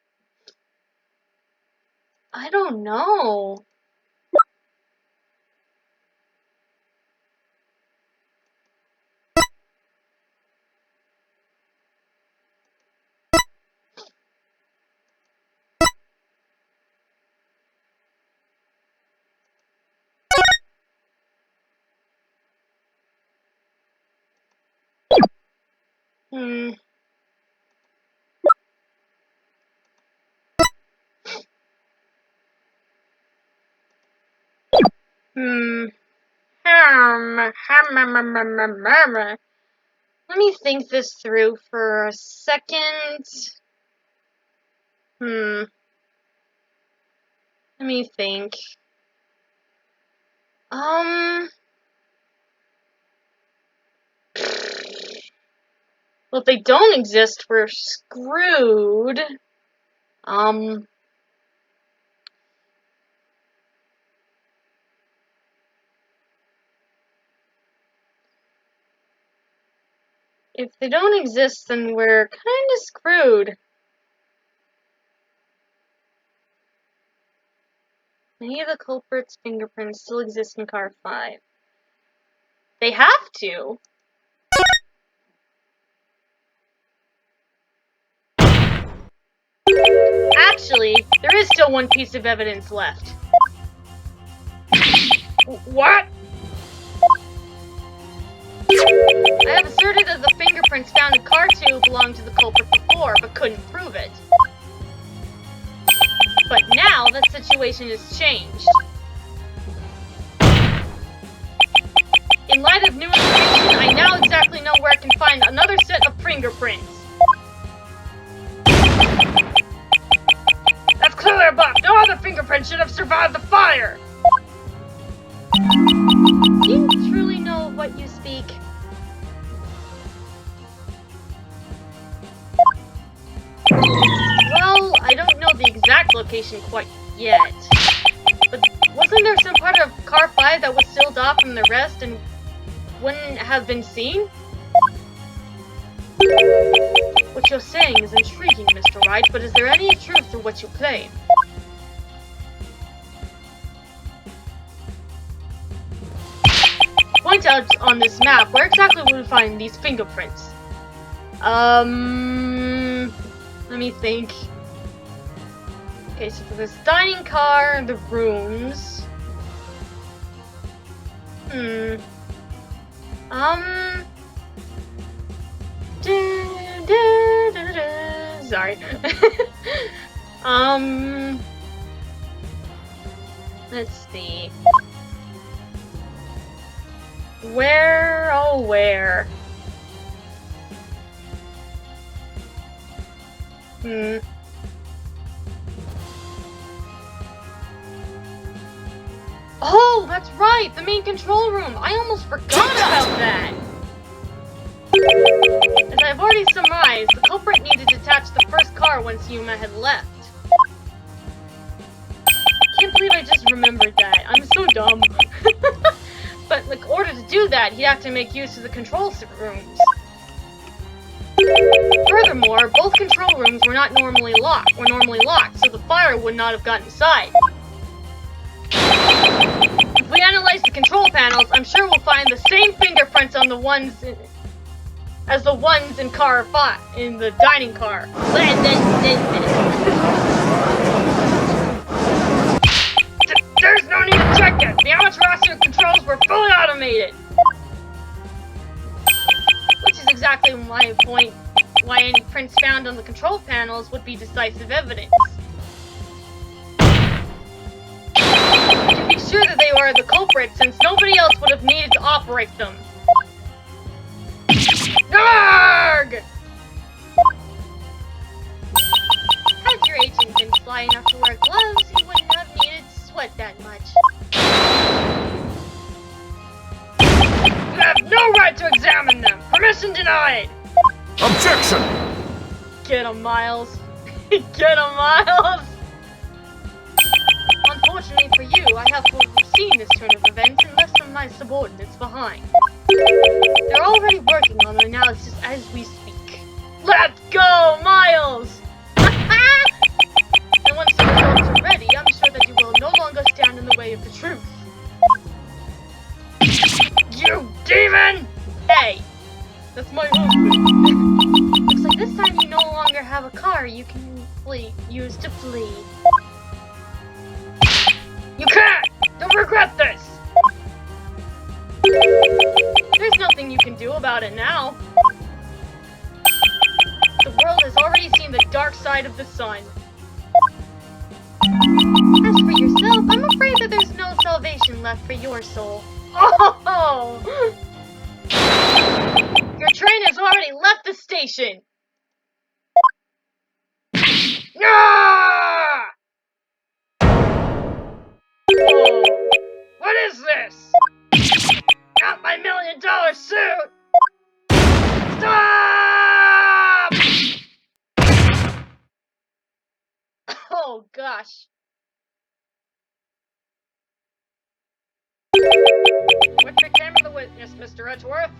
I don't know. Hmm. Let me think this through for a second. Let me think. Well, if they don't exist, we're screwed. If they don't exist, then we're kind of screwed. Many of the culprit's fingerprints still exist in car 5. They have to. Actually, there is still one piece of evidence left. What? I have asserted that the fingerprints found in car 2 belonged to the culprit before, but couldn't prove it. But now, that situation has changed. In light of new information, I now exactly know where I can find another set of fingerprints. That's clearly a bluff. No other fingerprint should have survived the fire. Do you truly know what you speak? Well, I don't know the exact location quite yet. But wasn't there some part of car 5 that was sealed off from the rest and wouldn't have been seen? What you're saying is intriguing, Mr. Wright, but is there any truth to what you claim? Point out on this map, where exactly will we find these fingerprints? Let me think. Okay, so for this dining car, the rooms. Sorry. Let's see. Where, oh where? Oh, that's right! The main control room! I almost forgot about that! As I've already surmised, the culprit needed to detach the first car once Yuma had left. Can't believe I just remembered that. I'm so dumb. But in order to do that, he'd have to make use of the control rooms. Furthermore, both control rooms were normally locked, so the fire would not have gotten inside. If we analyze the control panels, I'm sure we'll find the same fingerprints on the ones as the ones in car 5, in the dining car. There's no need to check it! The Amaterasu controls were fully automated! Which is exactly my point. why any prints found on the control panels would be decisive evidence. You can be sure that they were the culprits since nobody else would have needed to operate them. Narg! Had your agent been sly enough to wear gloves, he wouldn't have needed to sweat that much. You have no right to examine them! Permission denied! Objection! Get him, Miles. Get him, Miles! Unfortunately for you, I have foreseen this turn of events and left some of my subordinates behind. They're already working on the analysis as we speak. Let's go, Miles! And once the results are ready, I'm sure that you will no longer stand in the way of the truth. You demon! Hey, that's my husband. Looks like this time you no longer have a car you can use to flee. You can't! You'll regret this! There's nothing you can do about it now. The world has already seen the dark side of the sun. As for yourself, I'm afraid that there's no salvation left for your soul. Oh! Your train has already left the station! Ah! Whoa! What is this? Not my $1 million suit! Stop! Oh gosh. What became of the witness, Mr. Edgeworth?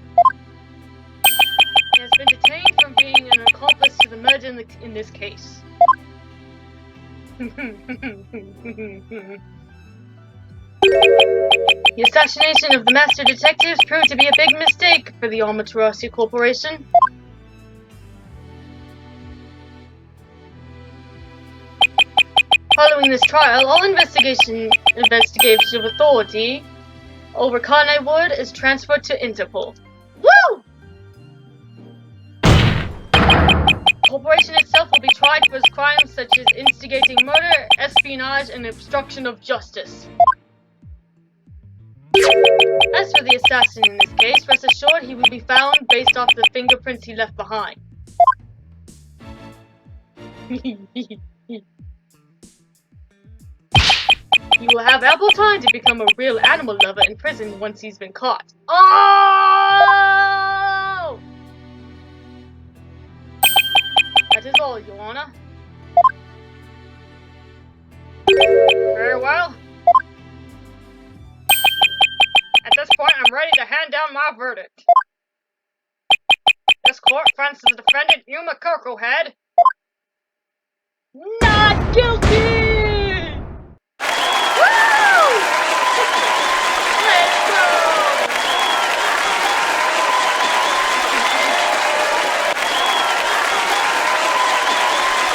He has been detained from being an accomplice to the murder in this case. The assassination of the master detectives proved to be a big mistake for the Amaterasu Corporation. Following this trial, all investigative authority over Carne Wood is transferred to Interpol. Woo! The corporation itself will be tried for crimes such as instigating murder, espionage, and obstruction of justice. As for the assassin in this case, rest assured he will be found based off the fingerprints he left behind. He will have ample time to become a real animal lover in prison once he's been caught. Oh! That is all, Your Honor. Very well. At this point, I'm ready to hand down my verdict. This court finds the defendant, Yuma Head, not guilty! Woo! Let's go!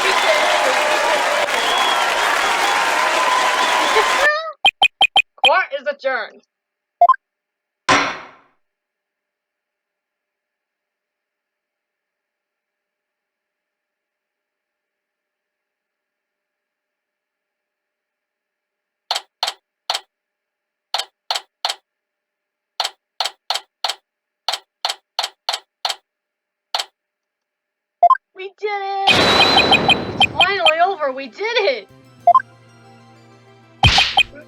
We did it! Court is adjourned. We did it! It's finally over, we did it!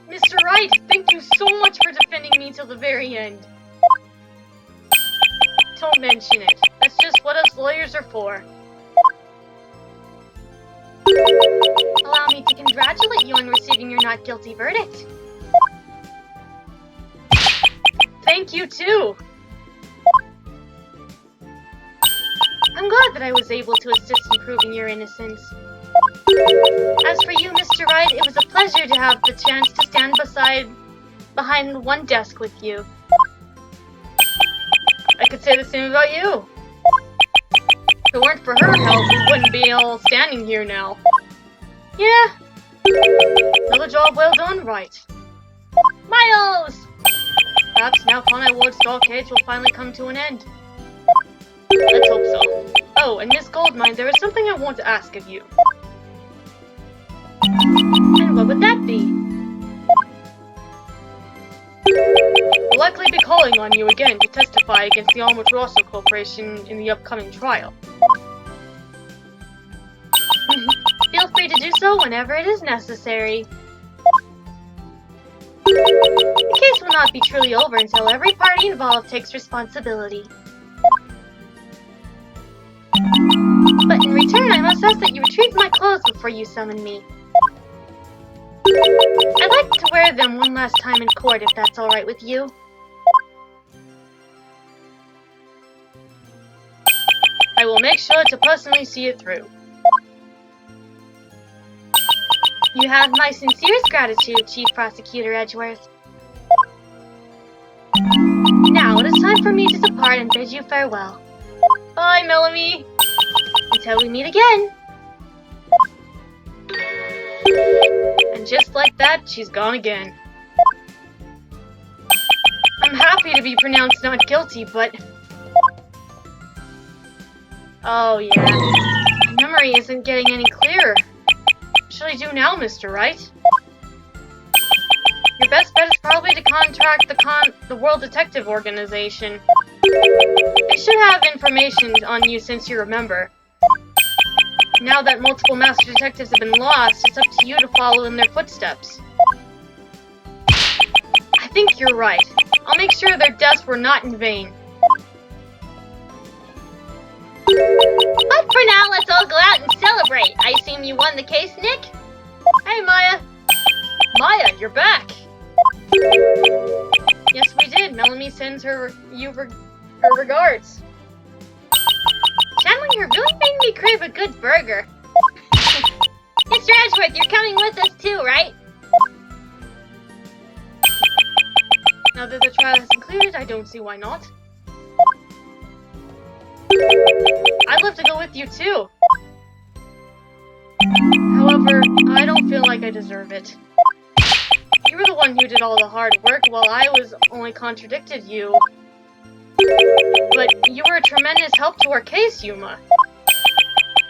Mr. Wright, thank you so much for defending me till the very end. Don't mention it. That's just what us lawyers are for. Allow me to congratulate you on receiving your not guilty verdict. Thank you too! I'm glad that I was able to assist in proving your innocence. As for you, Mr. Wright, it was a pleasure to have the chance to stand behind one desk with you. I could say the same about you. If it weren't for her help, we wouldn't be all standing here now. Yeah. Another job well done, Wright. Miles! Perhaps now Connie Ward's Star Cage will finally come to an end. Let's hope so. Oh, and Miss Goldmine, there is something I want to ask of you. And what would that be? We'll likely be calling on you again to testify against the Amaterasu Corporation in the upcoming trial. Feel free to do so whenever it is necessary. The case will not be truly over until every party involved takes responsibility. But in return, I must ask that you retrieve my clothes before you summon me. I'd like to wear them one last time in court, if that's alright with you. I will make sure to personally see it through. You have my sincerest gratitude, Chief Prosecutor Edgeworth. Now it is time for me to depart and bid you farewell. Bye, Melanie! Until we meet again! And just like that, she's gone again. I'm happy to be pronounced not guilty, but... Oh yeah, my memory isn't getting any clearer. What should I do now, Mr. Wright? Your best bet is probably to contact the World Detective Organization. They should have information on you since you remember. Now that multiple master detectives have been lost, it's up to you to follow in their footsteps. I think you're right. I'll make sure their deaths were not in vain. But for now, let's all go out and celebrate. I assume you won the case, Nick? Hey, Maya. Maya, you're back. Yes, we did. Melanie sends her regards. Chandler, you're really making me crave a good burger. Mr. Edgeworth, you're coming with us too, right? Now that the trial has concluded, I don't see why not. I'd love to go with you too. However, I don't feel like I deserve it. You were the one who did all the hard work while I was only contradicted you. But you were a tremendous help to our case, Yuma.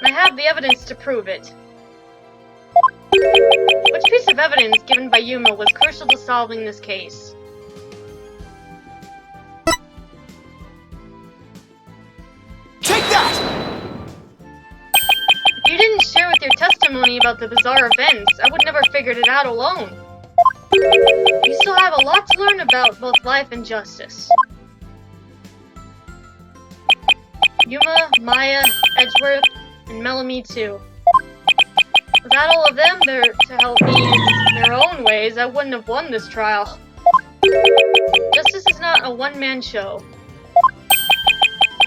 And I have the evidence to prove it. Which piece of evidence given by Yuma was crucial to solving this case? Take that! If you didn't share with your testimony about the bizarre events, I would never figured it out alone. You still have a lot to learn about both life and justice. Yuma, Maya, Edgeworth, and Melanie too. Without all of them there to help me in their own ways, I wouldn't have won this trial. Justice is not a one-man show.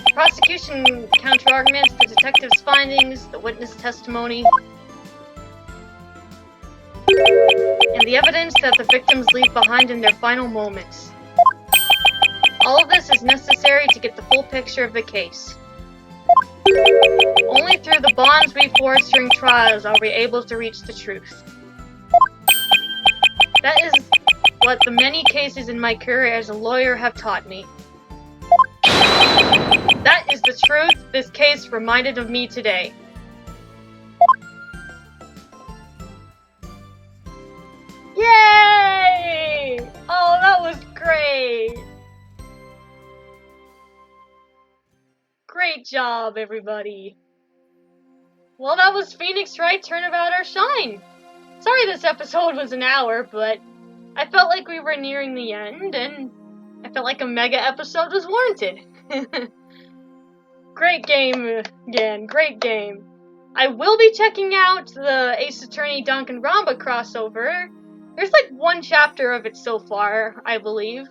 The prosecution counter-arguments, the detective's findings, the witness testimony, and the evidence that the victims leave behind in their final moments. All of this is necessary to get the full picture of the case. Only through the bonds we forge during trials are we able to reach the truth. That is what the many cases in my career as a lawyer have taught me. That is the truth this case reminded of me today. Yay! Oh, that was great! Great job, everybody. Well, that was Phoenix Wright, Turnabout or Shine. Sorry this episode was an hour, but I felt like we were nearing the end, and I felt like a mega episode was warranted. Great game again, great game. I will be checking out the Ace Attorney Duncan Ramba crossover. There's like one chapter of it so far, I believe.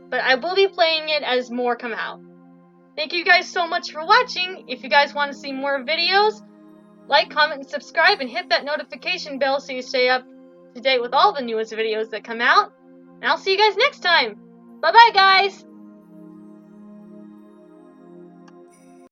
But I will be playing it as more come out. Thank you guys so much for watching. If you guys want to see more videos, like, comment, and subscribe, and hit that notification bell so you stay up to date with all the newest videos that come out. And I'll see you guys next time. Bye-bye, guys!